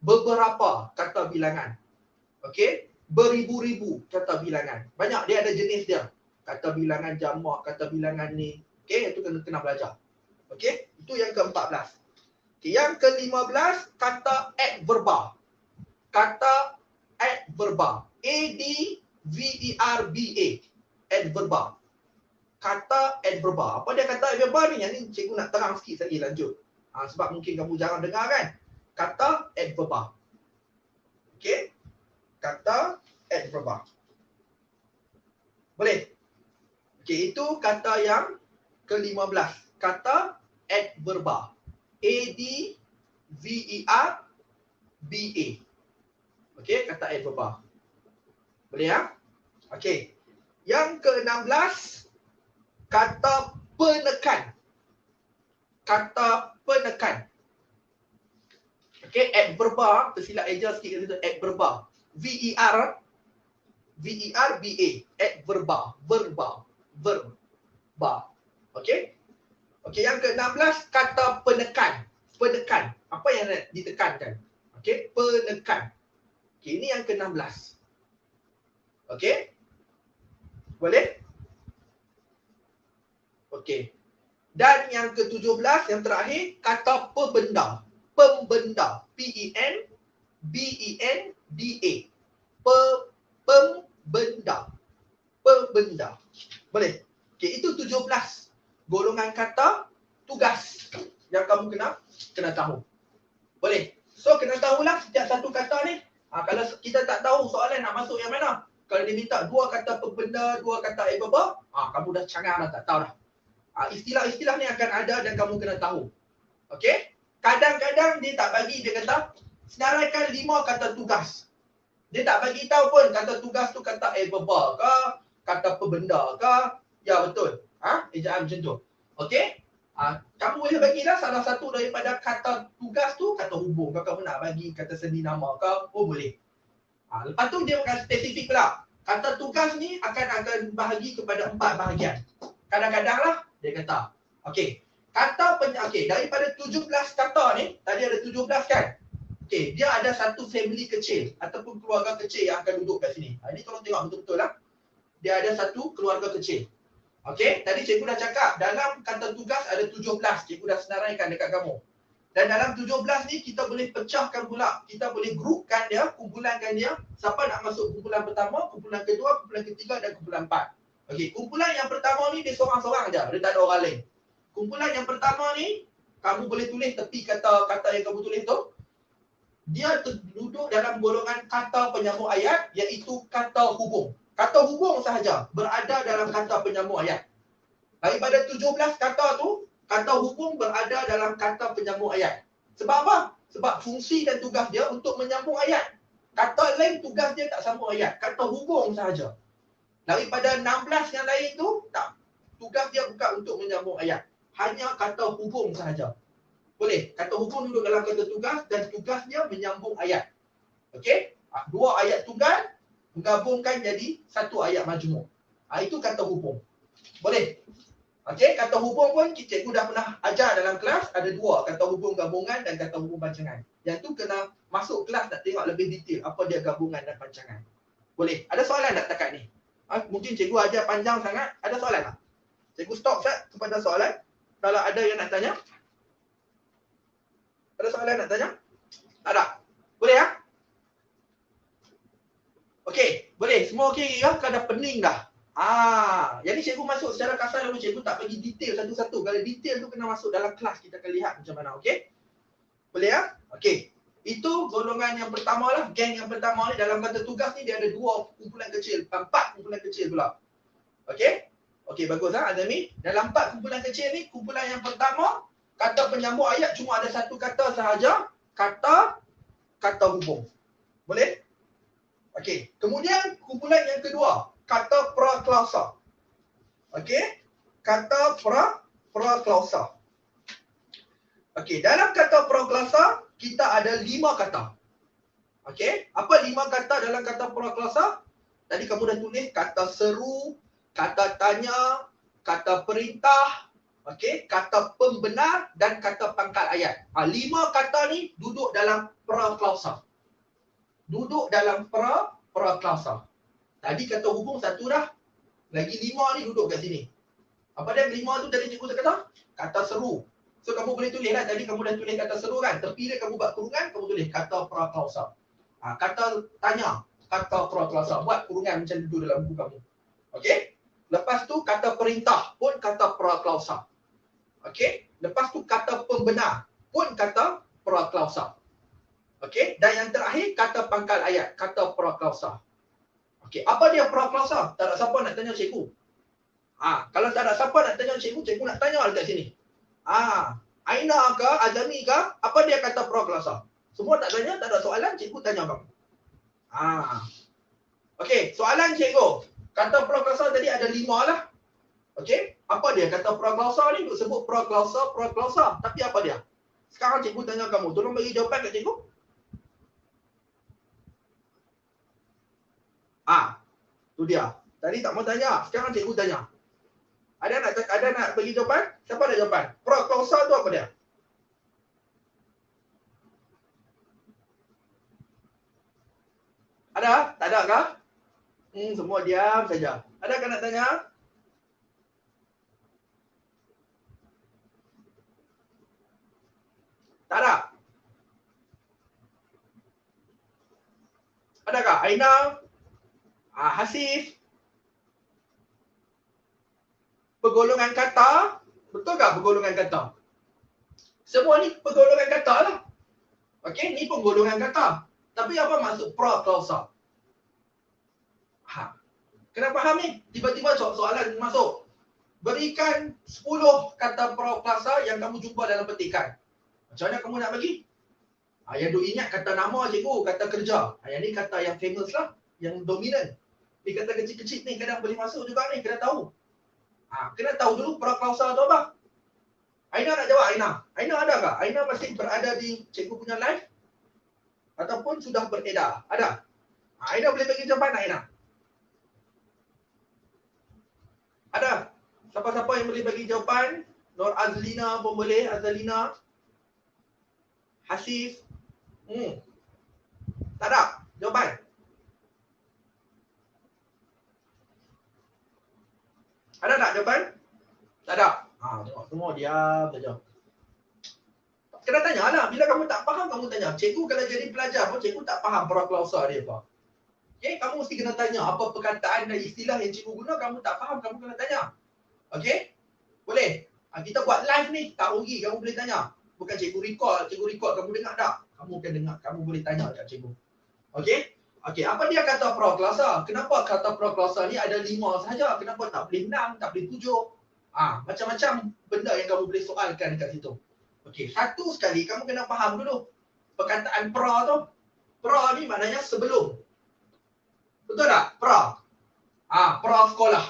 Beberapa kata bilangan. Okey, beribu-ribu kata bilangan. Banyak, dia ada jenis dia. Kata bilangan jamak, kata bilangan ni. Okey, itu kena belajar. Okey, itu yang ke-14. Okay, yang ke-15 kata adverba. Kata adverba. A-D-V-E-R-B-A. Adverba. Kata adverba. Apa dia kata adverba ni? Yang ni cikgu nak terang sikit lagi lanjut. Sebab mungkin kamu jarang dengar kan. Kata adverba. Okey. Kata adverba. Boleh? Okey, itu kata yang ke-15. Kata adverba. A-D-V-E-R-B-A. Okey, kata adverba. Boleh ya? Okey. Yang ke-16 kata penekan. Kata penekan. Okey, adverba, tersilap eja sikit kata adverba. V-E-R-B-A. Adverba, verba, verba. Okey? Okey, yang ke-16 kata penekan. Penekan. Apa yang nak ditekankan? Okey, penekan. Okey, ini yang ke-16. Okey? Boleh? Okey. Dan yang ke-17 yang terakhir kata pembenda. Pembenda. P-E-N-B-E-N-D-A. Pembenda. Pembenda. Boleh? Okey, itu 17 golongan kata tugas yang kamu kena tahu. Boleh? So kena tahulah setiap satu kata ni. Kalau kita tak tahu soalan nak masuk yang mana. Kalau dia minta 2 kata pembenda, 2 kata adverba, kamu dah cangar dah, tak tahu dah. Istilah-istilah ni akan ada dan kamu kena tahu. Okey? Kadang-kadang dia tak bagi, dia kata senaraikan 5 kata tugas. Dia tak bagi tahu pun kata tugas tu kata adverba ke, kata pembenda ke. Ya betul. Ejaan macam tu. Okey? Kamu boleh bagilah salah satu daripada kata tugas tu, kata hubung ke, kamu nak bagi kata sendi nama ke, boleh. Lepas tu dia akan spesifik pula. Kata tugas ni akan bahagi kepada 4 bahagian. Kadang-kadang lah dia kata. Okey. Okey, daripada 17 kata ni, tadi ada 17 kan? Okey, dia ada satu family kecil ataupun keluarga kecil yang akan duduk kat sini. Ini tolong tengok betul-betul lah. Dia ada satu keluarga kecil. Okey, tadi cikgu dah cakap dalam kata tugas ada 17. Cikgu dah senaraikan dekat kamu. Dan dalam 17 ni kita boleh pecahkan pula. Kita boleh grupkan dia, kumpulankan dia. Siapa nak masuk kumpulan pertama, kumpulan kedua, kumpulan ketiga dan kumpulan 4. Okey, kumpulan yang pertama ni dia seorang-seorang aja, dia tak ada orang lain. Kumpulan yang pertama ni kamu boleh tulis tepi kata yang kamu tulis tu. dia duduk dalam golongan kata penyambung ayat, iaitu kata hubung. Kata hubung sahaja berada dalam kata penyambung ayat. Daripada 17 kata tu, kata hubung berada dalam kata penyambung ayat. Sebab apa? Sebab fungsi dan tugas dia untuk menyambung ayat. Kata lain tugas dia tak sambung ayat. Kata hubung sahaja. Daripada 16 yang lain tu, tak. Tugas dia bukan untuk menyambung ayat. Hanya kata hubung sahaja. Boleh. Kata hubung duduk dalam kata tugas dan tugasnya menyambung ayat. Okey? Dua ayat tunggal menggabungkan jadi satu ayat majmuk. Itu kata hubung. Boleh? Okey, kata hubung pun cikgu dah pernah ajar dalam kelas. Ada dua, kata hubung gabungan dan kata hubung pancangan. Yang tu kena masuk kelas nak tengok lebih detail apa dia gabungan dan pancangan. Boleh? Ada soalan tak takat ni? Mungkin cikgu ajar panjang sangat. Ada soalan tak? Cikgu stop Ustaz kepada soalan. Kalau ada yang nak tanya. Ada soalan nak tanya? Tak ada? Boleh ya? Okey, boleh. Semua okey ya? Kan dah pening dah. Jadi cikgu masuk secara kasar lalu cikgu tak bagi detail satu-satu. Kalau detail tu kena masuk dalam kelas, kita akan lihat macam mana, okey? Boleh ya? Okey. Itu golongan yang pertama lah, geng yang pertama ni. Dalam kata tugas ni dia ada dua kumpulan kecil, 4 kumpulan kecil pula. Okey? Okey, bagus Azami. Dalam 4 kumpulan kecil ni, kumpulan yang pertama, kata penyambung ayat cuma ada satu kata sahaja, kata hubung. Boleh? Okey. Kemudian kumpulan yang kedua, kata praklausa. Okey? Kata praklausa. Okey, dalam kata praklausa kita ada 5 kata. Okey? Apa 5 kata dalam kata praklausa? Tadi kamu dah tulis kata seru, kata tanya, kata perintah, okey, kata pembenar dan kata pangkal ayat. 5 kata ni duduk dalam praklausa. Duduk dalam praklausa. Tadi kata hubung satu dah. Lagi 5 ni duduk kat sini. Apa dia 5 tu tadi cikgu kata? Kata seru. So kamu boleh tulis lah. Tadi kamu dah tulis kata seru kan? Tepi dia kamu buat kurungan, kamu tulis kata praklausa. Kata tanya, kata praklausa. Buat kurungan macam tu dalam buku kamu. Okey? Lepas tu kata perintah pun kata praklausa. Okey? Lepas tu kata pembenar pun kata praklausa. Okey? Dan yang terakhir kata pangkal ayat, kata praklausa. Okey, apa dia praklausa? Tak ada siapa nak tanya cikgu. Kalau tak ada siapa nak tanya cikgu, cikgu nak tanya dekat sini. Aina ke, Azami ke, apa dia kata praklausa? Semua tak tanya, tak ada soalan, cikgu tanya kamu. Okey, soalan cikgu. Kata praklausa tadi ada 5 lah. Okey, apa dia kata praklausa ni? Duk sebut praklausa. Tapi apa dia? Sekarang cikgu tanya kamu, tolong bagi jawapan kat cikgu. Tu dia. Tadi tak mau tanya, sekarang cikgu tanya. Ada nak bagi jawapan? Siapa ada jawapan? Praklausa tu apa dia? Ada? Tak ada kah? Semua diam saja. Ada kan nak tanya? Tak ada? Adakah? Aina? Hasif? Pergolongan kata? Betul tak pergolongan kata? Semua ni pergolongan kata lah. Okey, ni pun golongan kata. Tapi apa maksud praklausa? Kena faham ni? Tiba-tiba soalan masuk. Berikan 10 kata praklausa yang kamu jumpa dalam petikan. Macam mana kamu nak bagi? Yang duk ingat kata nama cikgu, kata kerja. Yang ni kata yang famous lah, yang dominan. Ni kata kecil-kecil ni kadang boleh masuk juga ni, kena tahu. Kena tahu dulu praklausa tu apa. Aina nak jawab, Aina. Aina ada tak? Aina masih berada di cikgu punya live? Ataupun sudah beredar? Ada? Aina boleh bagi jawapan Aina? Ada? Siapa-siapa yang boleh bagi jawapan? Nur Azlina pun boleh, Azlina. Hasif. Tak ada jawapan? Ada tak jawapan? Tak ada. Tengok semua diam saja. Kena tanya lah. Bila kamu tak faham, kamu tanya. Cikgu kalau jadi pelajar pun, cikgu tak faham praklausa dia apa. Okay? Kamu mesti kena tanya. Apa perkataan dan istilah yang cikgu guna, kamu tak faham, kamu kena tanya. Okey? Boleh? Kita buat live ni, tak rugi. Kamu boleh tanya. Bukan cikgu record, kamu dengar tak? Kamu akan dengar, kamu boleh tanya kat cikgu. Okey? Okey, apa dia kata proklausa? Kenapa kata proklausa ni ada 5 sahaja? Kenapa tak boleh 6, tak boleh 7? Macam-macam benda yang kamu boleh soalkan dekat situ. Okey, satu sekali kamu kena faham dulu perkataan pra tu. Pra ni maknanya sebelum. Betul tak? Pra. Pra sekolah.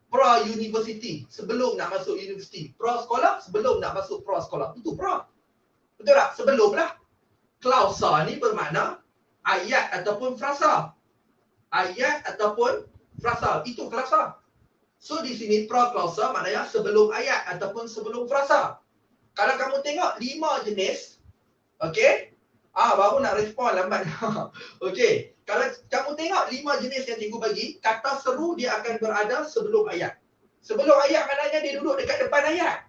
Pra university, sebelum nak masuk universiti. Pra sekolah, sebelum nak masuk pra sekolah. Itu pra. Betul tak? Sebelum lah. Klausa ni bermakna ayat ataupun frasa. Ayat ataupun frasa. Itu klausa. So di sini proklausa maknanya sebelum ayat ataupun sebelum frasa. Kalau kamu tengok 5 jenis, okey? Baru nak respon lambat. Okey. Kalau kamu tengok 5 jenis yang cikgu bagi, kata seru dia akan berada sebelum ayat. Sebelum ayat maknanya dia duduk dekat depan ayat.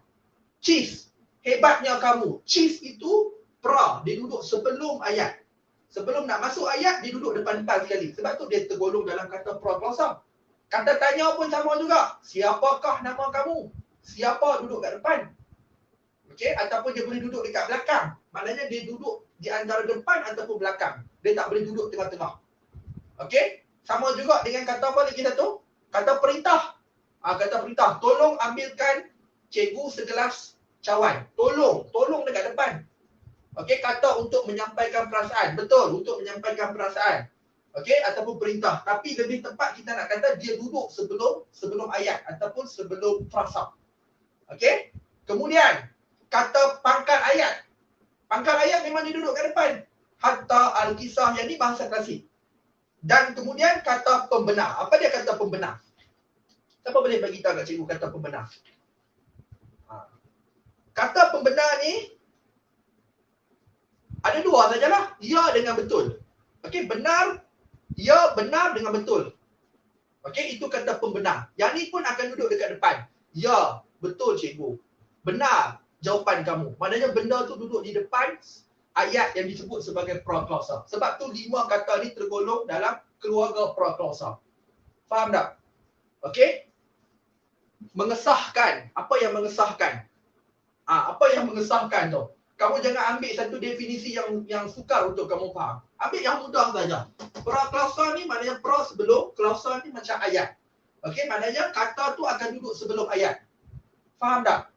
Cheese. Hebatnya kamu. Cheese itu pra. Dia duduk sebelum ayat. Sebelum nak masuk ayat, dia duduk depan-depan sekali. Sebab tu dia tergolong dalam kata proklausa. Kata tanya pun sama juga. Siapakah nama kamu? Siapa duduk kat depan? Okey, ataupun dia boleh duduk dekat belakang. Maknanya dia duduk di antara depan ataupun belakang. Dia tak boleh duduk tengah-tengah. Okey? Sama juga dengan kata apa lagi satu? Kata perintah. Kata perintah. Tolong ambilkan cikgu segelas cawan. Tolong dekat depan. Okey, kata untuk menyampaikan perasaan. Betul, untuk menyampaikan perasaan. Okey, ataupun perintah. Tapi lebih tepat kita nak kata dia duduk sebelum ayat ataupun sebelum frasa. Okey? Kemudian kata pangkat ayat. Pangkat ayat memang dia duduk kat depan. Hatta al-kisah, yang ni bahasa klasik. Dan kemudian kata pembenar. Apa dia kata pembenar? Siapa boleh bagi tahu kat cikgu kata pembenar? Kata pembenar ni ada 2 sajalah. Ya dengan betul. Okey, benar. Ya, benar dengan betul. Okey, itu kata pembenar. Yang ni pun akan duduk dekat depan. Ya, betul cikgu. Benar jawapan kamu. Maknanya benda tu duduk di depan ayat yang disebut sebagai proklausa. Sebab tu 5 kata ni tergolong dalam keluarga proklausa. Faham tak? Okey? Mengesahkan. Apa yang mengesahkan? Apa yang mengesahkan tu? Kamu jangan ambil satu definisi yang sukar untuk kamu faham. Ambil yang mudah saja. Proklausa ni maknanya pro sebelum, klausa ni macam ayat. Okey, maknanya kata tu akan duduk sebelum ayat. Faham tak?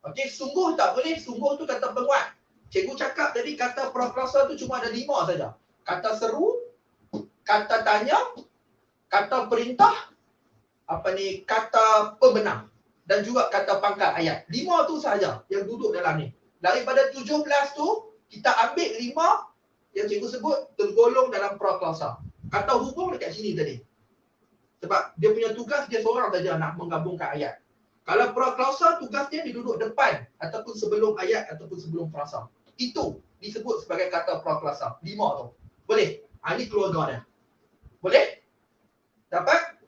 Okey, sungguh tak boleh. Sungguh tu kata penguat. Cikgu cakap tadi kata proklausa tu cuma ada 5 saja. Kata seru, kata tanya, kata perintah, kata pembenar dan juga kata pangkat ayat. 5 tu saja yang duduk dalam ni. Daripada 17 tu, kita ambil 5 yang cikgu sebut tergolong dalam proklausa. Kata hubung dekat sini tadi. Sebab dia punya tugas dia seorang saja nak menggabungkan ayat. Kalau proklausa tugasnya dia duduk depan ataupun sebelum ayat ataupun sebelum frasa. Itu disebut sebagai kata proklausa. 5 tu. Boleh? Ini keluarga dia. Boleh? Dapat?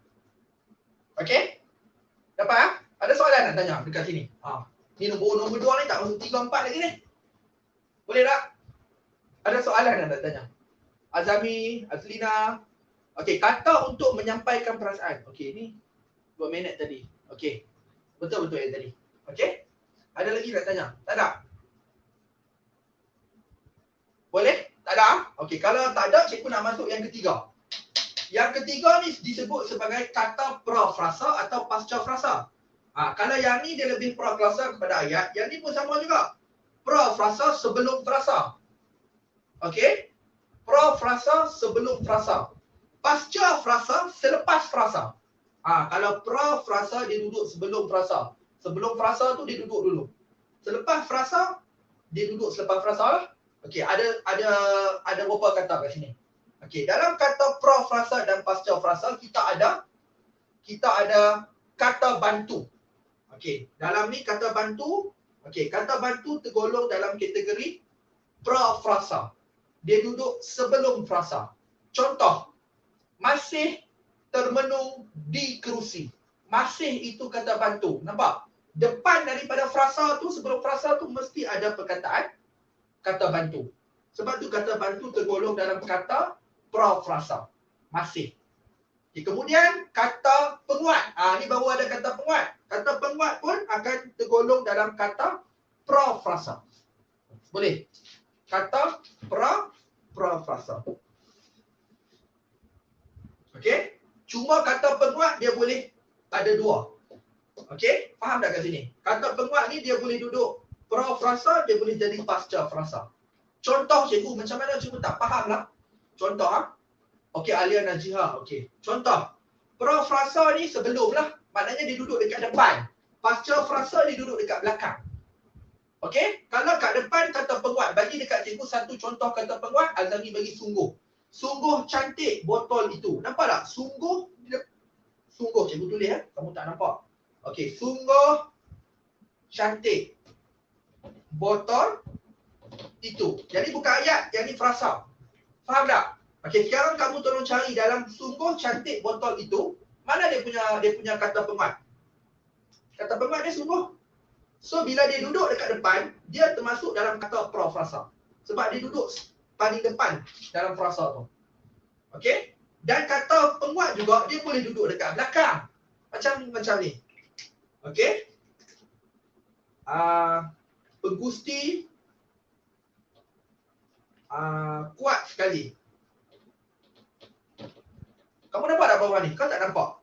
Okey? Dapat? Ada soalan nak tanya dekat sini? Ni nombor 2 ni tak masuk 3, 4 lagi ni. Boleh tak? Ada soalan nak tanya? Azami, Azlina. Okey, kata untuk menyampaikan perasaan. Okey, ni 2 minit tadi. Okey. Betul-betul yang tadi. Okey? Ada lagi nak tanya? Tak ada? Boleh? Tak ada? Okey, kalau tak ada, cikgu nak masuk yang ketiga. Yang ketiga ni disebut sebagai kata pra-frasa atau pasca-frasa. Kalau yang ni dia lebih proklausa kepada ayat, yang ni pun sama juga. Pra-frasa sebelum frasa. Okey? Pra-frasa sebelum frasa. Pasca-frasa selepas frasa. Kalau pra-frasa dia duduk sebelum frasa. Sebelum frasa tu dia duduk dulu. Selepas frasa dia duduk selepas frasa lah. Okey, ada berapa kata kat sini? Okey, dalam kata pra-frasa dan pasca-frasa kita ada kata bantu. Okey, dalam ni kata bantu. Okey, kata bantu tergolong dalam kategori pra-frasa. Dia duduk sebelum frasa. Contoh, masih termenung di kerusi. Masih itu kata bantu. Nampak? Depan daripada frasa tu, sebelum frasa tu mesti ada perkataan kata bantu. Sebab tu kata bantu tergolong dalam kata pra-frasa. Masih. Okay, kemudian kata penguat. Ni baru ada kata penguat. Kata penguat pun akan tergolong dalam kata pra-frasa. Boleh? kata pra-frasa. Okey? Cuma kata penguat dia boleh ada dua. Okey? Faham tak kat sini? Kata penguat ni dia boleh duduk pra-frasa, dia boleh jadi pasca-frasa. Contoh cikgu, macam mana cikgu tak faham lah. Contoh Okey, Alia Najiha. Okey. Contoh. Pra-frasa ni sebelum lah. Maknanya dia duduk dekat depan. Pasca-frasa dia duduk dekat belakang. Okey? Kalau kat depan kata penguat. Bagi dekat cikgu satu contoh kata penguat. Azami bagi sungguh. Sungguh cantik botol itu. Nampak tak? Sungguh. Cikgu tulis Kamu tak nampak. Okey. Sungguh cantik botol itu. Jadi bukan ayat. Yang ni frasa. Faham tak? Okey, sekarang kamu tolong cari dalam sungguh cantik botol itu, mana dia punya kata penguat? Kata penguat dia sungguh. So bila dia duduk dekat depan, dia termasuk dalam kata pra-frasa. Sebab dia duduk paling depan dalam frasa tu. Okey? Dan kata penguat juga dia boleh duduk dekat belakang. Macam ni. Okey? Penggusti kuat sekali. Kamu nampak tak bawah ni? Kau tak nampak?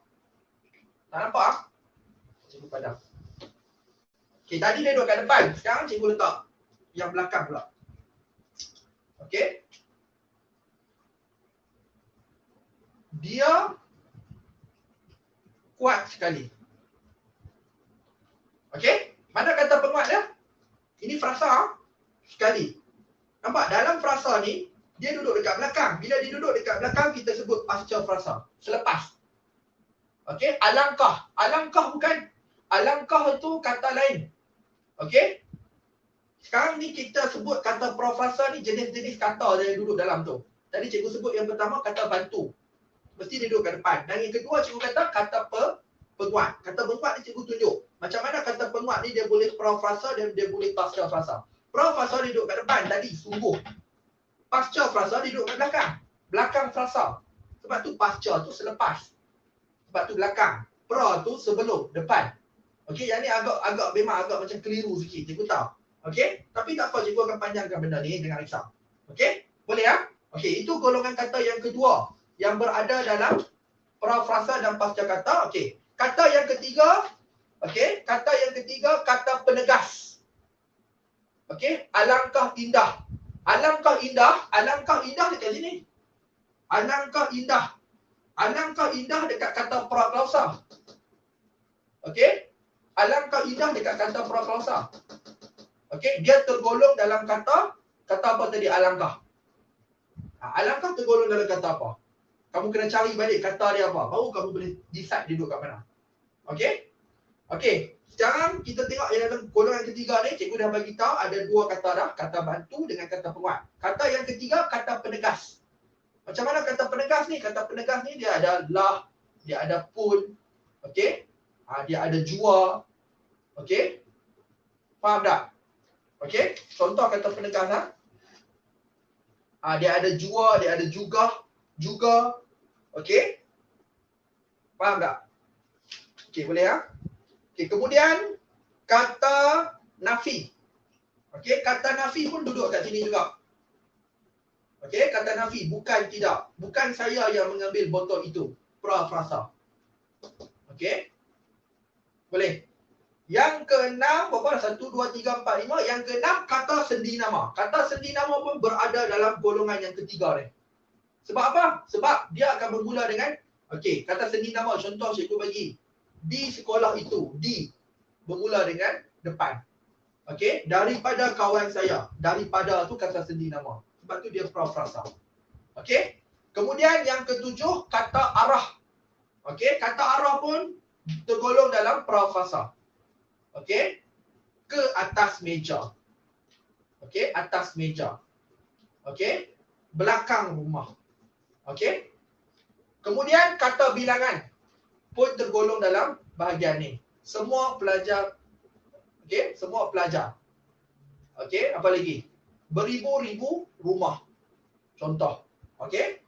Tak nampak? Cikgu padam. Okey, tadi dia duduk kat depan. Sekarang cikgu letak yang belakang pula. Okey? Dia kuat sekali. Okey? Mana kata penguat dia? Ini frasa sekali. Nampak? Dalam frasa ni, dia duduk dekat belakang. Bila dia duduk dekat belakang, kita sebut pasca frasa. Selepas. Okey? Alangkah. Alangkah bukan. Alangkah itu kata lain. Okey? Sekarang ni kita sebut kata pra-frasa ni jenis-jenis kata yang duduk dalam tu. Tadi cikgu sebut yang pertama kata bantu. Mesti dia duduk kat depan. Dan yang kedua cikgu kata penguat. Kata penguat ni cikgu tunjuk. Macam mana kata penguat ni dia boleh pra-frasa dan dia boleh pasca frasa. Pra-frasa dia duduk kat depan. Tadi sungguh. Pasca frasa dia duduk kat belakang. Belakang frasa. Sebab tu pasca tu selepas. Sebab tu belakang. Pra tu sebelum, depan. Okey, yang ni memang agak macam keliru sikit. Cikgu tahu. Okey? Tapi tak apa, cikgu akan panjangkan benda ni. Jangan risau. Okey? Boleh Okey, itu golongan kata yang kedua. Yang berada dalam pra-frasa dan pasca kata. Okey. Kata yang ketiga. Okey? Kata yang ketiga, kata penegas. Okey? Alangkah indah. Alangkah indah dekat sini. Alangkah indah dekat kata pra-klausa. Okey? Alangkah indah dekat kata pra-klausa. Okey? Dia tergolong dalam kata apa tadi alangkah. Alangkah tergolong dalam kata apa? Kamu kena cari balik kata dia apa. Baru kamu boleh decide dia duduk kat mana. Okey? Okey. Sekarang kita tengok yang dalam golongan ketiga ni, cikgu dah bagi tahu ada dua kata dah, kata bantu dengan kata penguat. Kata yang ketiga, kata penegas. Macam mana kata penegas ni? Kata penegas ni dia ada lah, dia ada pun, okey? Dia ada jua. Okey? Faham tak? Okey? Contoh kata penegas dia ada jua, dia ada juga. Okey? Faham tak? Okey, boleh Okey, kemudian kata nafi. Okey, kata nafi pun duduk kat sini juga. Okey, kata nafi, bukan tidak. Bukan saya yang mengambil botol itu. Pra-frasa. Okey? Boleh. Yang keenam, berapa? 1, 2, 3, 4, 5. Yang keenam, kata sendi nama. Kata sendi nama pun berada dalam golongan yang ketiga ni. Sebab apa? Sebab dia akan bermula dengan, okey, kata sendi nama. Contoh cikgu bagi. Di sekolah itu, di bermula dengan depan. Okey, daripada kawan saya. Daripada tu kata sendi nama. Sebab tu dia pra-frasa. Okey? Kemudian yang ketujuh, kata arah. Okey, kata arah pun tergolong dalam pra-frasa. Okey? Ke atas meja. Okey, atas meja. Okey? Belakang rumah. Okey? Kemudian kata bilangan pun tergolong dalam bahagian ni. Semua pelajar. Okey, semua pelajar. Okey, apa lagi? Beribu-ribu rumah. Contoh. Okey?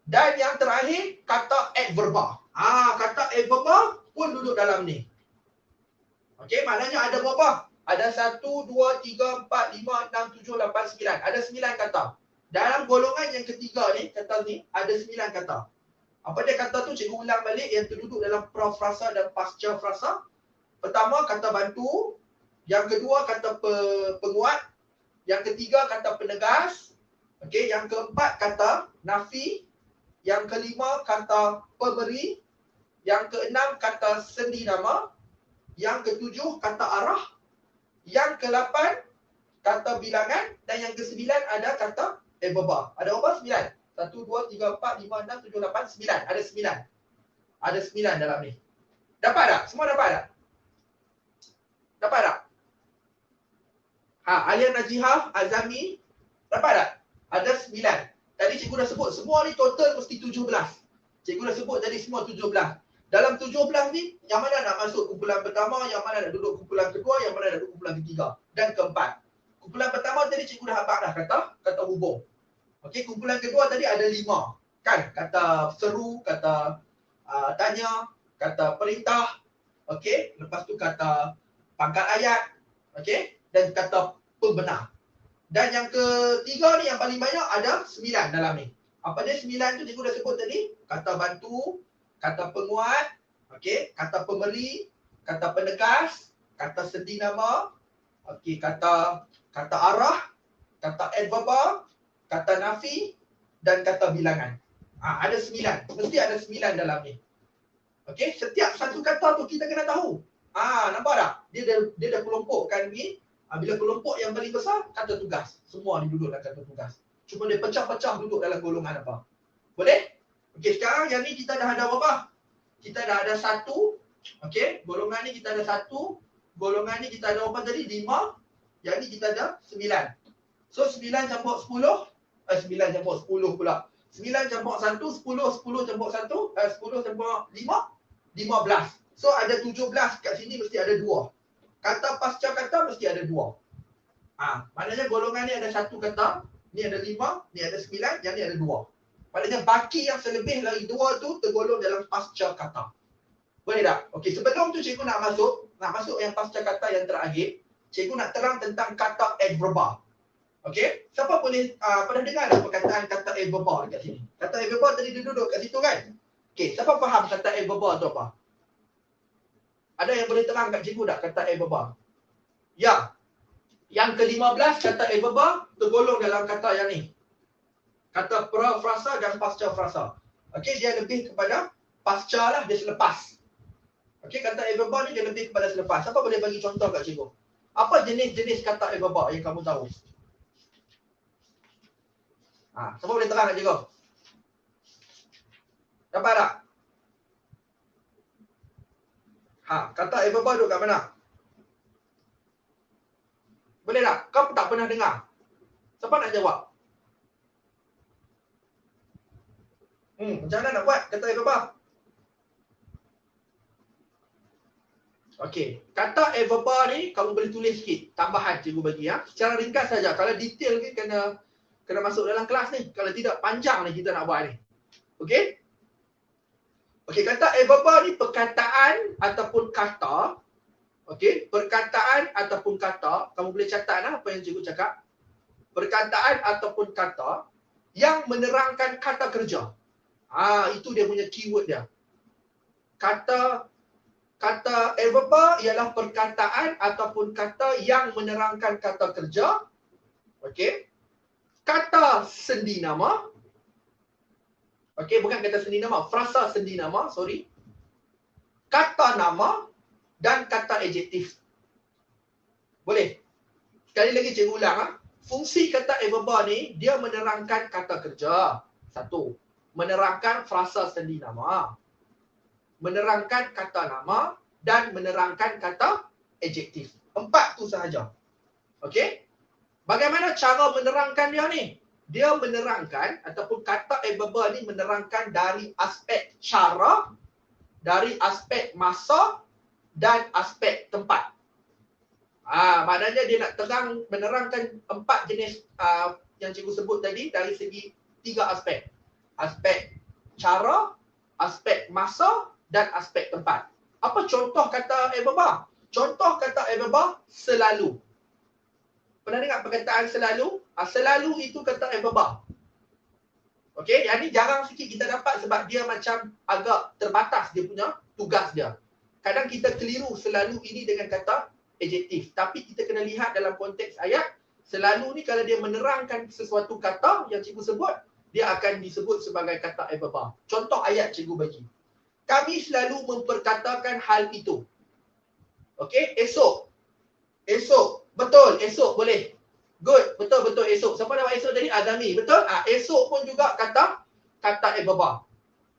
Dan yang terakhir, kata adverba. Kata adverba pun duduk dalam ni. Okey, maknanya ada berapa? Ada 1, 2, 3, 4, 5, 6, 7, 8, 9. Ada 9 kata. Dalam golongan yang ketiga ni, kata ni, ada 9 kata. Apa dia kata tu? Cikgu ulang balik yang terduduk dalam pra-frasa dan pasca frasa. Pertama, kata bantu. Yang kedua, kata penguat. Yang ketiga, kata penegas. Okey, yang keempat, kata nafi. Yang kelima, kata pemberi. Yang keenam, kata sendi nama. Yang ketujuh, kata arah. Yang ke-8, kata bilangan. Dan yang ke-9 ada kata adverba. Ada berapa? 9. 1, 2, 3, 4, 5, 6, 7, 8, 9. Ada 9. Ada 9 dalam ni. Dapat tak? Semua dapat tak? Dapat tak? Alia Najihah, Azami. Dapat tak? Ada 9. Tadi cikgu dah sebut. Semua ni total mesti 17. Cikgu dah sebut tadi semua 17. Dalam 17 ni, yang mana nak masuk kumpulan pertama, yang mana nak duduk kumpulan kedua, yang mana nak duduk kumpulan ketiga dan keempat. Kumpulan pertama tadi cikgu dah habaq dah kata hubung. Okey, kumpulan kedua tadi ada 5. Kan? Kata seru, kata tanya, kata perintah. Okey, lepas tu kata pangkat ayat. Okey, dan kata pembenar. Dan yang ketiga ni yang paling banyak ada 9 dalam ni. Apa dia 9 tu cikgu dah sebut tadi? Kata bantu, kata penguat, okey, kata pemberi, kata penegas, kata sendi nama, okey, kata arah, kata adverba, kata nafi dan kata bilangan. Ada 9. Mesti ada 9 dalam ni. Okey, setiap satu kata tu kita kena tahu. Nampak tak? Dia dah kelompokkan ni. Bila kelompok yang paling besar, kata tugas. Semua ni duduk dalam kata tugas. Cuma dia pecah-pecah duduk dalam golongan apa. Boleh? Okey, sekarang yang ni kita dah ada berapa? Kita dah ada 1. Okey, golongan ni kita ada 1. Golongan ni kita ada berapa tadi? 5. Yang ni kita ada 9. So 9 campur 10. 9 campur 10 pula. 9 campur 1, 10 campur 1, 10 campur 5, 15. So ada 17 kat sini mesti ada 2. Kata pasca kata mesti ada 2. Maknanya golongan ni ada 1 kata, ni ada 5, ni ada 9, yang ni ada 2. Maknanya baki yang selebih lagi 2 tu tergolong dalam pasca kata. Boleh tak? Okey, sebelum tu cikgu nak masuk yang pasca kata yang terakhir, cikgu nak terang tentang kata adverba. Okey, siapa boleh pernah dengar perkataan kata adverba dekat sini? Kata adverba tadi dia duduk kat situ kan? Okey, siapa faham kata adverba tu apa? Ada yang boleh terang kat cikgu tak kata adverba? Ya. Yang ke-15 kata adverba tergolong dalam kata yang ni. Kata pra-frasa dan pasca frasa. Okey, dia lebih kepada pasca lah, dia selepas. Okey, kata adverba ni dia lebih kepada selepas. Siapa boleh bagi contoh kat cikgu? Apa jenis-jenis kata adverba yang kamu tahu? Siapa boleh terang kat cikgu? Dapat tak? Kata adverba duduk kat mana? Boleh tak? Kau tak pernah dengar. Siapa nak jawab? Macam mana nak buat kata adverba? Okey, kata adverba ni kamu boleh tulis sikit. Tambahan cikgu bagi ya. Secara ringkas saja. Kalau detail ni kena masuk dalam kelas ni. Kalau tidak panjang ni kita nak buat ni. Okey? Okey, kata adverba ni perkataan ataupun kata. Okey, perkataan ataupun kata, kamu boleh catat apa yang cikgu cakap. Perkataan ataupun kata yang menerangkan kata kerja. Itu dia punya keyword dia. Kata adverba ialah perkataan ataupun kata yang menerangkan kata kerja. Okey. Kata sendi nama. Okey, bukan kata sendi nama, frasa sendi nama, sorry. Kata nama dan kata adjektif. Boleh? Sekali lagi cikgu ulang. Fungsi kata adverba ni, dia menerangkan kata kerja. 1. Menerangkan frasa sendi nama. Menerangkan kata nama dan menerangkan kata adjektif. 4 tu sahaja. Okey? Bagaimana cara menerangkan dia ni? Dia menerangkan ataupun kata adverba ni menerangkan dari aspek cara, dari aspek masa dan aspek tempat. Maknanya dia nak menerangkan 4 jenis yang cikgu sebut tadi dari segi 3 aspek. Aspek cara, aspek masa dan aspek tempat. Apa contoh kata adverba? Contoh kata adverb selalu. Pernah dengar perkataan selalu? Selalu itu kata adverb. Okey, yang ni jarang sikit kita dapat sebab dia macam agak terbatas dia punya tugas dia. Kadang kita keliru selalu ini dengan kata adjektif. Tapi kita kena lihat dalam konteks ayat, selalu ni kalau dia menerangkan sesuatu kata yang cikgu sebut, dia akan disebut sebagai kata adverb. Contoh ayat cikgu bagi. Kami selalu memperkatakan hal itu. Okey, esok. Esok. Betul, esok boleh. Good, betul esok. Siapa nama esok tadi? Azami, betul? Esok pun juga kata adverb.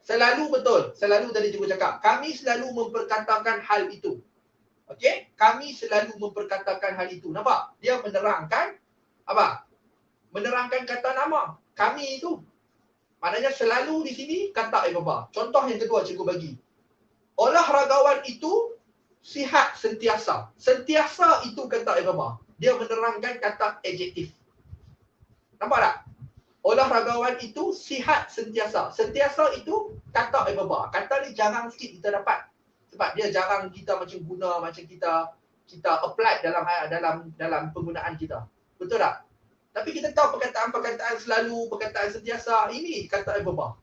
Selalu betul. Selalu tadi cikgu cakap. Kami selalu memperkatakan hal itu. Okey? Kami selalu memperkatakan hal itu. Nampak? Dia menerangkan apa? Menerangkan kata nama. Kami itu. Maknanya selalu di sini kata adverb. Contoh yang kedua cikgu bagi. Olahragawan itu sihat sentiasa. Sentiasa itu kata adverb. Dia menerangkan kata adjektif. Nampak tak? Olahragawan itu sihat sentiasa. Sentiasa itu kata adverb. Kata ni jarang sikit kita dapat. Sebab dia jarang kita macam guna, macam kita apply dalam penggunaan kita. Betul tak? Tapi kita tahu perkataan-perkataan selalu, perkataan sentiasa, ini kata adverb.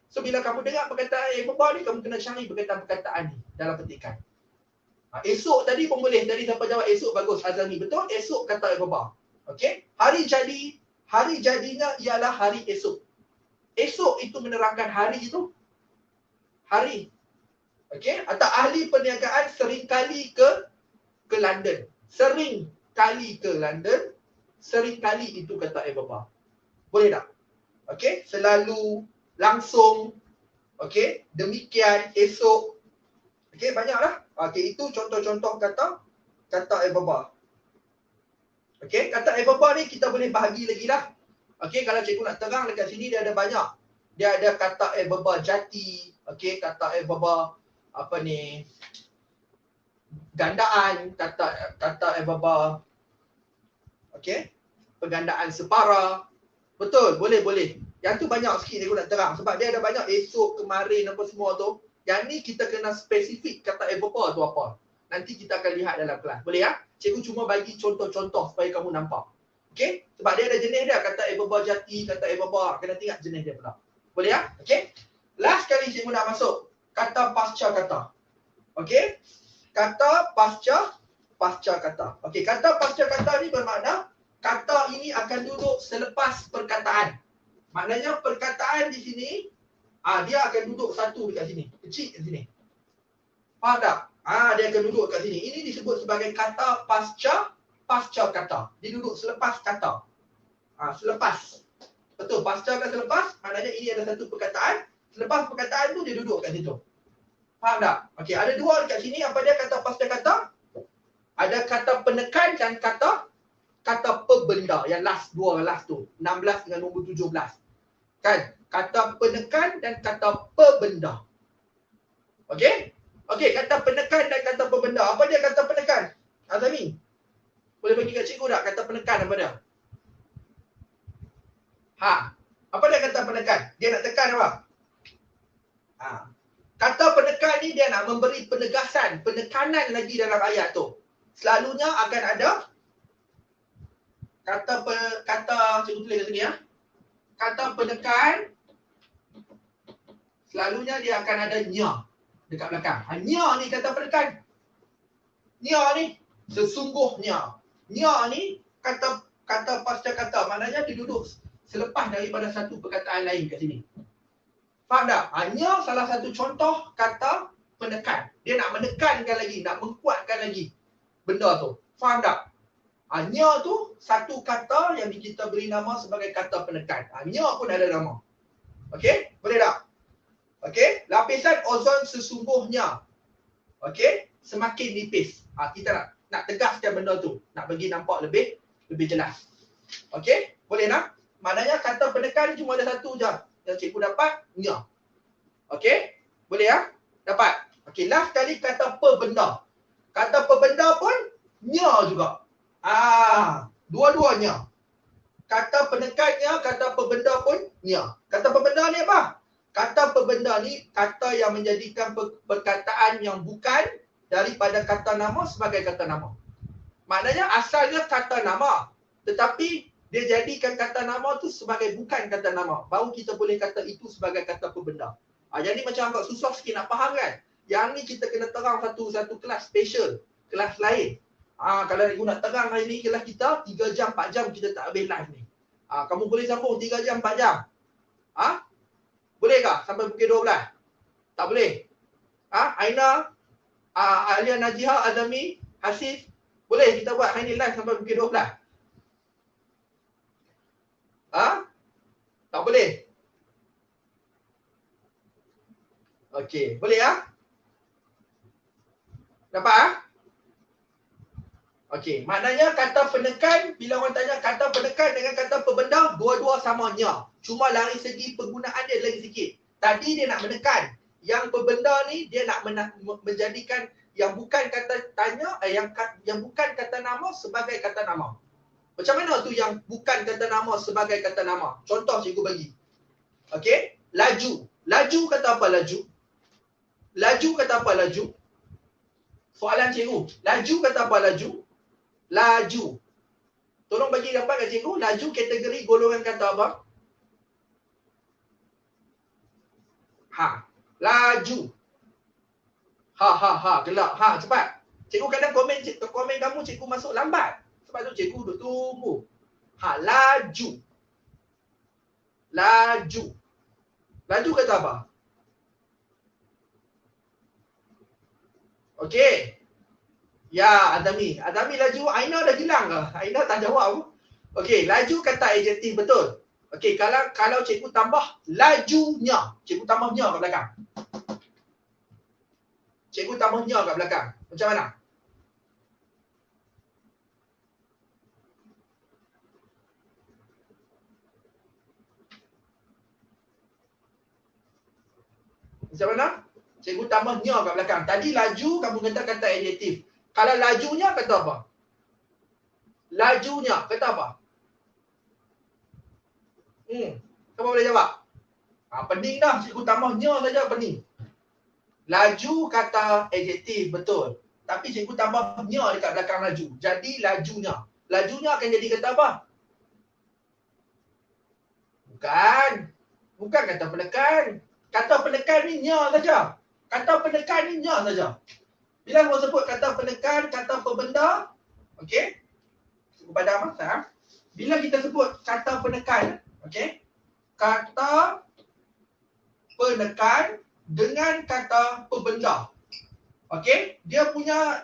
So bila kamu dengar perkataan adverb ni, kamu kena cari perkataan-perkataan ni dalam petikan. Esok tadi pun boleh. Tadi siapa jawab esok bagus, Azami. Betul? Esok kata adverb. Okey? Hari jadinya ialah hari esok. Esok itu menerangkan hari itu. Hari. Okey? Atau ahli perniagaan sering kali ke London. Sering kali ke London. Sering kali itu kata adverb. Boleh tak? Okey? Selalu, langsung. Okey? Demikian, esok. Okey, banyaklah. Okey, itu contoh-contoh kata adverb. Okey, kata adverb ni kita boleh bahagi lagi lah. Okey, kalau cikgu nak terang dekat sini dia ada banyak. Dia ada kata adverb jati, okey, kata adverb gandaan, kata adverb okey, penggandaan separa. Betul, boleh. Yang tu banyak sikit cikgu nak terang sebab dia ada banyak esok, kemarin apa semua tu. Yang ni kita kena spesifik kata adverb tu apa. Nanti kita akan lihat dalam kelas. Boleh ya? Cikgu cuma bagi contoh-contoh supaya kamu nampak. Okey? Sebab dia ada jenis dia. Kata adverb jati, kata adverb. Kena tengok jenis dia pula. Boleh ya? Okey? Last kali cikgu nak masuk. Kata pasca kata. Okey? Kata pasca kata. Okey, kata pasca kata ni bermakna kata ini akan duduk selepas perkataan. Maknanya perkataan di sini dia akan duduk satu dekat sini. Kecil kat sini. Faham tak? Dia akan duduk kat sini. Ini disebut sebagai kata pasca kata. Dia duduk selepas kata. Selepas. Betul, pasca kan selepas. Maknanya ini ada satu perkataan. Selepas perkataan tu dia duduk kat situ. Faham tak? Okey, ada dua dekat sini. Apa dia kata pasca kata? Ada kata penekan dan kata pebenda. Yang last tu. 16 dengan nombor 17. Kan? Kata penekan dan kata pebenda. Okey? Okey, kata penekan dan kata pebenda. Apa dia kata penekan? Azami, boleh bagi kat cikgu tak kata penekan apa dia? Apa dia kata penekan? Dia nak tekan apa? Kata penekan ni dia nak memberi penegasan, penekanan lagi dalam ayat tu. Selalunya akan ada kata cikgu tulis kat sini ya. Kata penekan selalunya dia akan ada nya dekat belakang. Nya ni kata penekan. Nya ni sesungguhnya. Nya ni kata pasca kata. Maknanya dia duduk selepas daripada satu perkataan lain kat sini. Faham tak? Nya salah satu contoh kata penekan. Dia nak menekankan lagi, nak menguatkan lagi benda tu. Faham tak? Nya tu satu kata yang kita beri nama sebagai kata penekan. Nya pun ada nama. Okey? Boleh tak? Okey? Lapisan ozon sesungguhnya. Okey? Semakin nipis. Kita nak tegaskan benda tu. Nak bagi nampak lebih jelas. Okey? Boleh tak? Maknanya kata penekan cuma ada satu je. Yang cikgu dapat, nya. Okey? Boleh ya? Dapat. Okey, last kali kata pebenda. Kata pebenda pun nya juga. Dua-duanya. Kata penekannya, kata pebenda pun nya. Kata pebenda ni apa? Kata pebenda ni kata yang menjadikan perkataan yang bukan daripada kata nama sebagai kata nama. Maknanya asalnya kata nama, tetapi dia jadikan kata nama tu sebagai bukan kata nama. Baru kita boleh kata itu sebagai kata pembenda. Jadi macam agak susah sikit nak faham kan? Yang ni kita kena terang satu kelas special, kelas lain. Kalau ibu nak terang hari ni kelas kita 3 jam 4 jam kita tak habis live ni. Kamu boleh sambung 3 jam 4 jam. Boleh kah sampai pukul 12? Tak boleh. Aina, Alia, Najiha, Azami, Hasif, boleh kita buat hari ni live sampai pukul 12? Tak boleh. Okey, boleh Dapat Okey, maknanya kata penekan, bila orang tanya kata penekan dengan kata pembenda, dua-dua samanya. Cuma dari segi penggunaan dia lagi sikit. Tadi dia nak menekan. Yang pembenda ni dia nak menjadikan yang bukan kata tanya, yang bukan kata nama sebagai kata nama. Macam mana tu yang bukan kata nama sebagai kata nama? Contoh cikgu bagi. Okey, laju. Laju kata apa laju? Laju kata apa laju? Soalan cikgu. Laju kata apa laju? Laju. Tolong bagi dapat kat cikgu, laju kategori golongan kata apa? Laju. Gelap. Cepat. Cikgu kadang komen kamu cikgu masuk lambat. Sebab tu cikgu duduk tunggu. Laju. Laju. Laju kata apa? Okey. Ya, Adami. Adami laju. Aina dah hilang ke? Aina tak jawab. Okey, laju kata adjektif betul. Okey, kalau cikgu tambah lajunya. Cikgu tambah nya kat belakang. Cikgu tambah nya kat belakang. Macam mana? Macam mana? Cikgu tambah nya kat belakang. Tadi laju kamu kata adjektif. Kalau lajunya kata apa? Lajunya kata apa? Kamu boleh jawab? Pening dah. Cikgu tambah nya saja pening. Laju kata adjektif betul. Tapi cikgu tambah nya dekat belakang laju. Jadi lajunya. Lajunya akan jadi kata apa? Bukan kata penekan. Kata penekan ni nya saja. Kata penekan ni nya saja. Bila kamu sebut kata penekan, kata pembenda, okey? Kepada apa? Bila kita sebut kata penekan, okey? Kata penekan dengan kata pembenda. Okey? Dia punya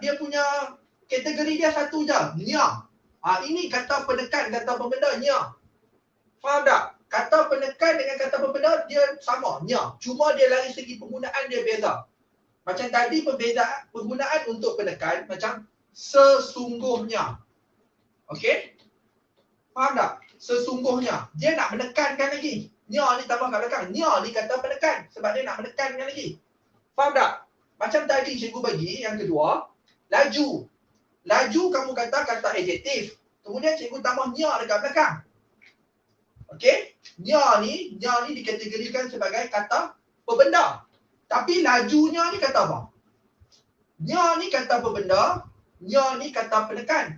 kategori dia satu je, nya. Ini kata penekan, kata pembenda, nya. Faham tak? Kata penekan dengan kata pembenda dia sama, nya. Cuma dia dari segi penggunaan dia beza. Macam tadi perbezaan penggunaan untuk penekan macam sesungguhnya. Okey? Faham tak? Sesungguhnya. Dia nak menekankan lagi. Nya ni tambah kat belakang. Nya ni kata penekan sebab dia nak menekankan lagi. Faham tak? Macam tadi cikgu bagi yang kedua, laju. Laju kamu kata adjektif. Kemudian cikgu tambah nya dekat belakang. Okey? Nya ni dikategorikan sebagai kata pembenda. Tapi lajunya ni kata apa? Nya ni kata pembenda, nya ni kata penekan.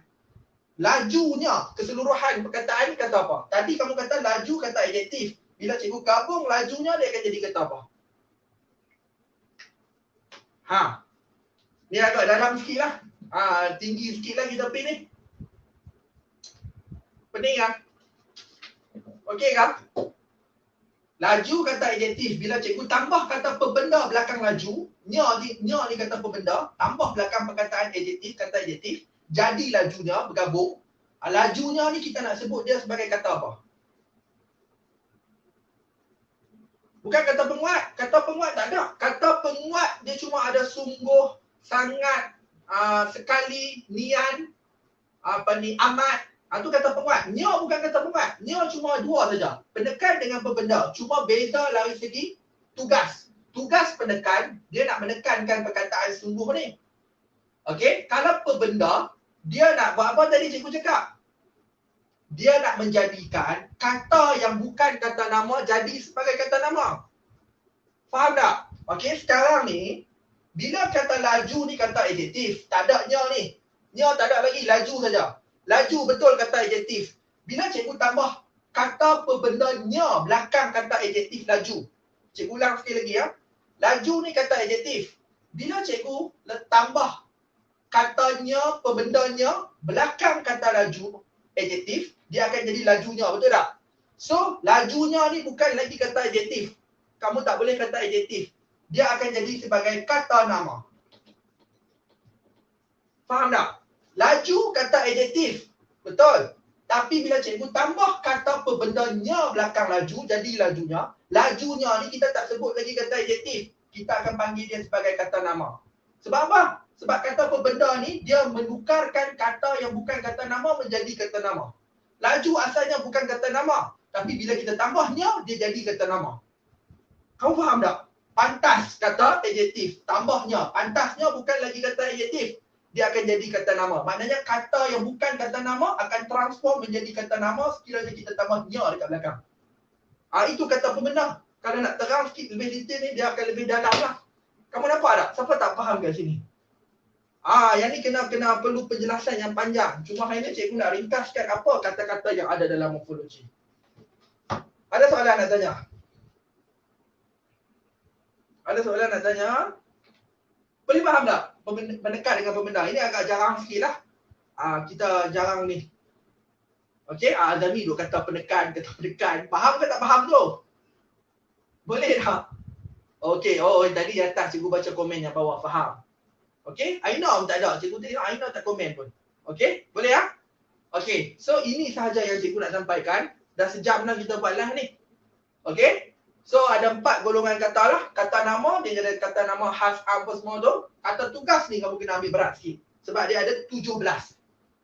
Lajunya, keseluruhan perkataan ni kata apa? Tadi kamu kata laju kata adjektif. Bila cikgu gabung lajunya dia akan jadi kata apa? Ni agak dalam sikit lah. Tinggi sikit lagi tepi ni. Pening lah. Okey kah? Laju kata adjektif. Bila cikgu tambah kata pembenda belakang laju, nya ni kata pembenda, tambah belakang perkataan adjektif, kata adjektif, jadi lajunya bergabung. Lajunya ni kita nak sebut dia sebagai kata apa? Bukan kata penguat. Kata penguat tak ada. Kata penguat dia cuma ada sungguh, sangat, sekali, nian, amat. Itu kata penguat. Nya bukan kata penguat. Nya cuma dua saja. Penekan dengan pembenda. Cuma beza dari segi tugas. Tugas penekan, dia nak menekankan perkataan sungguh ni. Okey? Kalau pembenda, dia nak buat apa tadi cikgu cakap? Dia nak menjadikan kata yang bukan kata nama jadi sebagai kata nama. Faham tak? Okey, sekarang ni Bila kata laju ni kata adjektif, tak ada nya ni. Nya tak ada lagi, laju saja. Laju betul kata adjektif. Bila cikgu tambah kata pembendanya belakang kata adjektif laju. Cikgu ulang sekali lagi ya. Laju ni kata adjektif. Bila cikgu tambah katanya pembendanya belakang kata laju adjektif, dia akan jadi lajunya, betul tak? So, lajunya ni bukan lagi kata adjektif. Kamu tak boleh kata adjektif. Dia akan jadi sebagai kata nama. Faham tak? Laju kata adjektif. Betul. Tapi bila cikgu tambah kata pembendanya belakang laju, jadi lajunya. Lajunya ni kita tak sebut lagi kata adjektif. Kita akan panggil dia sebagai kata nama. Sebab apa? Sebab kata pembenda ni, dia menukarkan kata yang bukan kata nama menjadi kata nama. Laju asalnya bukan kata nama. Tapi bila kita tambahnya, dia jadi kata nama. Kamu faham tak? Pantas kata adjektif. Tambahnya. Pantasnya bukan lagi kata adjektif. Dia akan jadi kata nama. Maknanya kata yang bukan kata nama akan transform menjadi kata nama sekiranya kita tambah nya dekat belakang. Itu kata pembenda. Kalau nak terang sikit lebih detail ni, dia akan lebih dalam lah. Kamu nampak tak? Siapa tak faham kat sini? Yang ni kena perlu penjelasan yang panjang. Cuma hari ni cikgu nak ringkaskan apa kata-kata yang ada dalam morfologi. Ada soalan nak tanya? Ada soalan nak tanya? Boleh faham tak? Menekan dengan pembenda. Ini agak jarang sikit lah. Kita jarang ni. Okey, Azami duk kata penekan. Faham ke tak faham tu? Boleh tak? Okey, tadi di atas cikgu baca komen yang bawah, faham. Okey, Aina tak ada. Cikgu tengok Aina tak komen pun. Okey, boleh ya? Okey, so ini sahaja yang cikgu nak sampaikan. Dah sejam dah kita buat live ni. Okey, so ada 4 golongan kata lah. Kata nama, dia ada kata nama khas am semua tu. Kata tugas ni kamu kena ambil berat sikit. Sebab dia ada 17.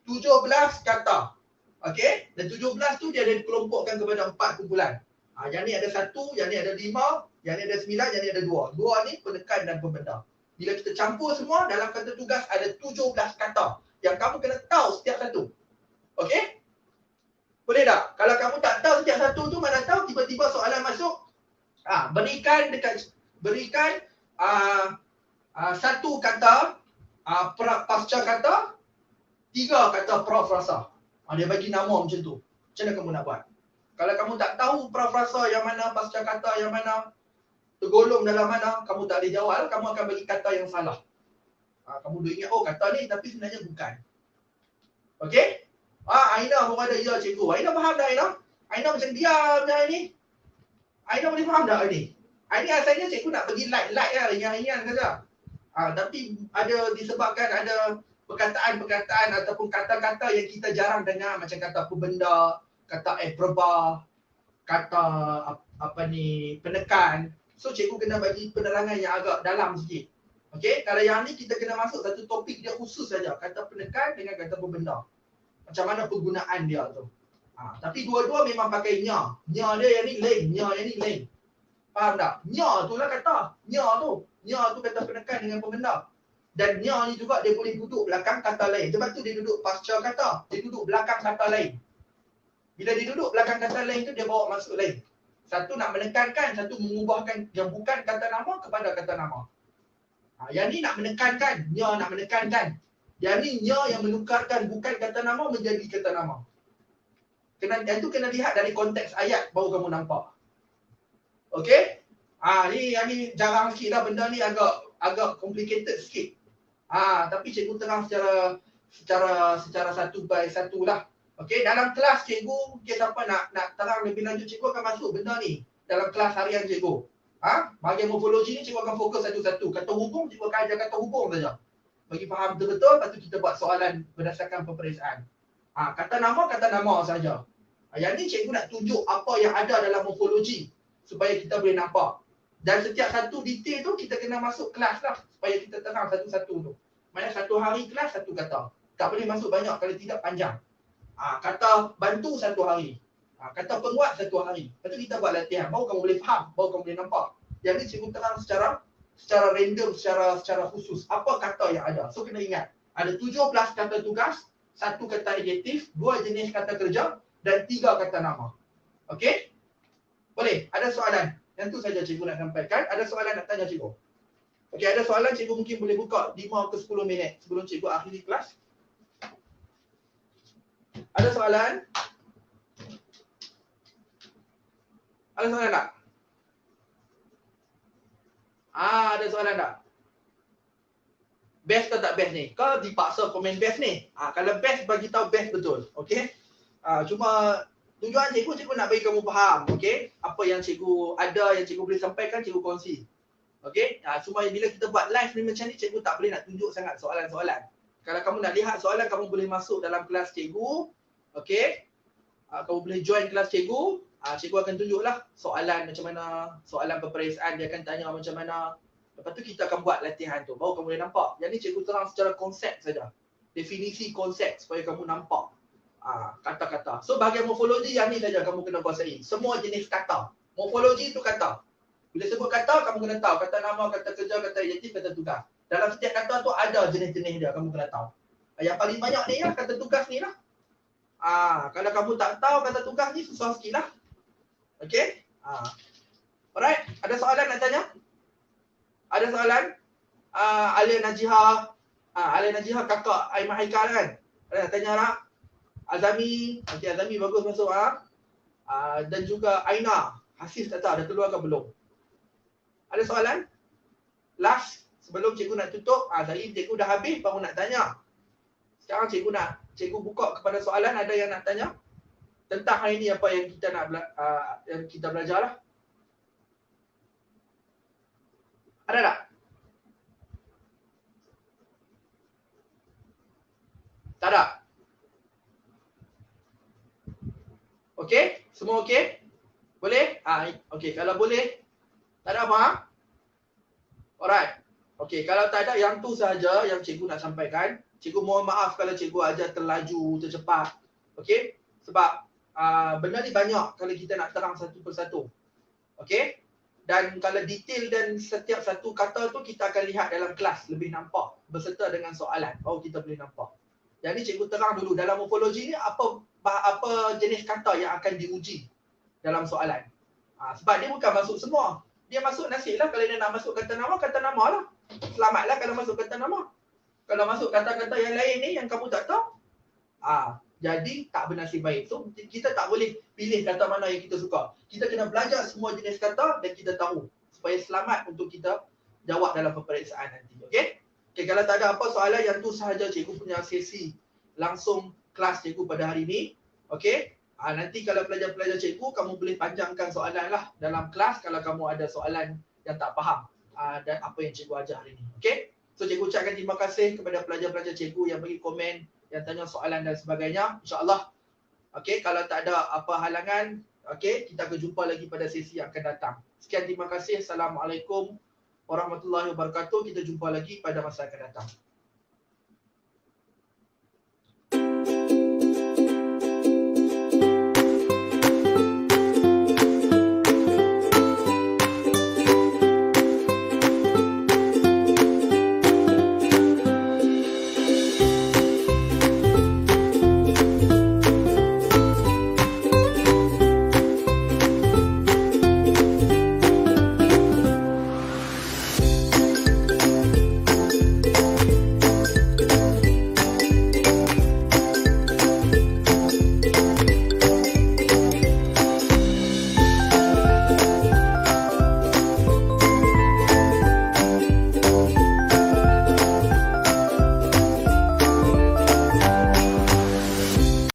17 kata. Okey, dan 17 tu dia ada dikelompokkan kepada 4 kumpulan. Yang ni ada 1, yang ni ada 5, yang ni ada 9, yang ni ada 2. 2 ni penekan dan pembenda. Bila kita campur semua, dalam kata tugas ada 17 kata yang kamu kena tahu setiap satu. Okey? Boleh tak? Kalau kamu tak tahu setiap satu tu, mana tahu tiba-tiba soalan masuk. Berikan satu kata pasca kata, 3 kata prafrasa. Dia bagi nama macam tu. Macam mana kamu nak buat? Kalau kamu tak tahu prafrasa yang mana, pasca kata yang mana, tergolong dalam mana, kamu tak boleh jawab, kamu akan bagi kata yang salah. Kamu dah ingat, kata ni tapi sebenarnya bukan. Okey? Aina pun ada, ya cikgu. Aina faham tak Aina? Aina macam diam je hari ni. Aina boleh faham tak hari ni? Hari ni asalnya cikgu nak bagi like lah, ringan-ringan saja. Tapi disebabkan ada perkataan-perkataan ataupun kata-kata yang kita jarang dengar, macam kata pembenda, kata verba, kata penekan. So cikgu kena bagi penerangan yang agak dalam sikit. Okey, kalau yang ni kita kena masuk satu topik dia khusus saja, kata penekan dengan kata pembenda. Macam mana penggunaan dia tu. Tapi dua-dua memang pakai nya. Nya dia yang ni lain, nya yang ni lain. Faham tak? Nya tu lah kata. Nya tu kata penekan dengan pembenda. Dan nya ni juga dia boleh duduk belakang kata lain. Sebab tu dia duduk pasca kata. Dia duduk belakang kata lain. Bila dia duduk belakang kata lain tu, dia bawa masuk lain. Satu nak menekankan, satu mengubahkan yang bukan kata nama kepada kata nama. Yang ni nak menekankan, nya nak menekankan. Yang ni nya yang menukarkan bukan kata nama menjadi kata nama. Yang tu kena lihat dari konteks ayat baru kamu nampak. Okey? Yang ni jarang sikit lah, benda ni agak complicated sikit. Tapi cikgu terang secara satu by satu lah. Okey, dalam kelas cikgu, siapa nak terang lebih lanjut, cikgu akan masuk benda ni dalam kelas harian cikgu. Bahagian morfologi ni cikgu akan fokus satu-satu. Kata hubung, cikgu akan ajar kata hubung saja. Bagi faham betul-betul, lepas tu kita buat soalan berdasarkan peperiksaan. Kata nama saja. Yang ni cikgu nak tunjuk apa yang ada dalam morfologi supaya kita boleh nampak. Dan setiap satu detail tu kita kena masuk kelas lah supaya kita terang satu-satu tu. Maksudnya satu hari kelas satu kata. Tak boleh masuk banyak kalau tidak panjang. Kata bantu satu hari. Kata penguat satu hari. Lepas tu kita buat latihan. Baru kamu boleh faham. Baru kamu boleh nampak. Yang ni cikgu terang secara random, secara khusus. Apa kata yang ada. So kena ingat. Ada 17 kata tugas. 1 kata adjektif. 2 jenis kata kerja. Dan 3 kata nama. Okey? Boleh? Ada soalan? Yang tu saja cikgu nak sampaikan. Ada soalan nak tanya cikgu? Okey, ada soalan cikgu mungkin boleh buka 5 ke 10 minit sebelum cikgu akhiri kelas. Ada soalan? Ada soalan tak? Ada soalan tak? Best ke tak best ni? Kau dipaksa komen best ni? Kalau best, bagi tahu best betul. Okey? Cuma tujuan cikgu nak bagi kamu faham. Okey? Apa yang cikgu ada, yang cikgu boleh sampaikan, cikgu kongsi. Okey? Cuma bila kita buat live ni macam ni, cikgu tak boleh nak tunjuk sangat soalan-soalan. Kalau kamu nak lihat soalan, kamu boleh masuk dalam kelas cikgu. Okey? Kamu boleh join kelas cikgu. Cikgu akan tunjuklah soalan macam mana, soalan peperiksaan dia akan tanya macam mana. Lepas tu kita akan buat latihan tu, baru kamu boleh nampak. Jadi cikgu terang secara konsep saja. Definisi konsep supaya kamu nampak kata-kata. So bahagian morfologi yang ni saja kamu kena kuasai. Semua jenis kata. Morfologi tu kata. Bila sebut kata, kamu kena tahu kata nama, kata kerja, kata adjektif, kata tugas. Dalam setiap kata tu ada jenis-jenis dia, kamu kena tahu. Yang paling banyak ni lah, kata tugas ni lah. Kalau kamu tak tahu kata tugas ni, susah sikit lah. Okay? Alright, ada soalan nak tanya? Ada soalan? Alia Najihah kakak Aiman Haikal kan? Ada nak tanya tak? Azami, nanti Azami bagus masuk dan juga Aina. Hafiz tak tahu dah keluar ke belum? Ada soalan? Last, sebelum cikgu nak tutup, tadi cikgu dah habis baru nak tanya. Sekarang cikgu buka kepada soalan. Ada yang nak tanya? Tentang hari ni apa yang kita nak yang kita belajar lah. Ada tak? Tak ada? Okey? Semua okey? Boleh? Okey, kalau boleh. Tak ada apa? Alright. Okey, kalau tak ada, yang tu sahaja yang cikgu nak sampaikan. Cikgu mohon maaf kalau cikgu ajar terlaju, tercepat. Okey? Sebab benda ni banyak kalau kita nak terang satu persatu. Okey? Dan kalau detail dan setiap satu kata tu kita akan lihat dalam kelas, lebih nampak berserta dengan soalan. Baru kita boleh nampak. Jadi cikgu terang dulu dalam morfologi ni apa jenis kata yang akan diuji dalam soalan. Sebab dia bukan masuk semua. Dia masuk nasib lah. Kalau dia nak masuk kata nama lah. Selamatlah kalau masuk kata nama. Kalau masuk kata-kata yang lain ni yang kamu tak tahu, jadi tak bernasib baik. So kita tak boleh pilih kata mana yang kita suka. Kita kena belajar semua jenis kata dan kita tahu supaya selamat untuk kita jawab dalam peperiksaan nanti. Okey? Okey, kalau tak ada apa soalan, yang tu sahaja cikgu punya sesi langsung kelas cikgu pada hari ini. Okey? Nanti kalau pelajar-pelajar cikgu, kamu boleh panjangkan soalan lah dalam kelas kalau kamu ada soalan yang tak faham dan apa yang cikgu ajar hari ini. Okey? So cikgu ucapkan terima kasih kepada pelajar-pelajar cikgu yang bagi komen, yang tanya soalan dan sebagainya. InsyaAllah. Okey, kalau tak ada apa halangan, okey, kita akan jumpa lagi pada sesi yang akan datang. Sekian, terima kasih. Assalamualaikum warahmatullahi wabarakatuh. Kita jumpa lagi pada masa akan datang.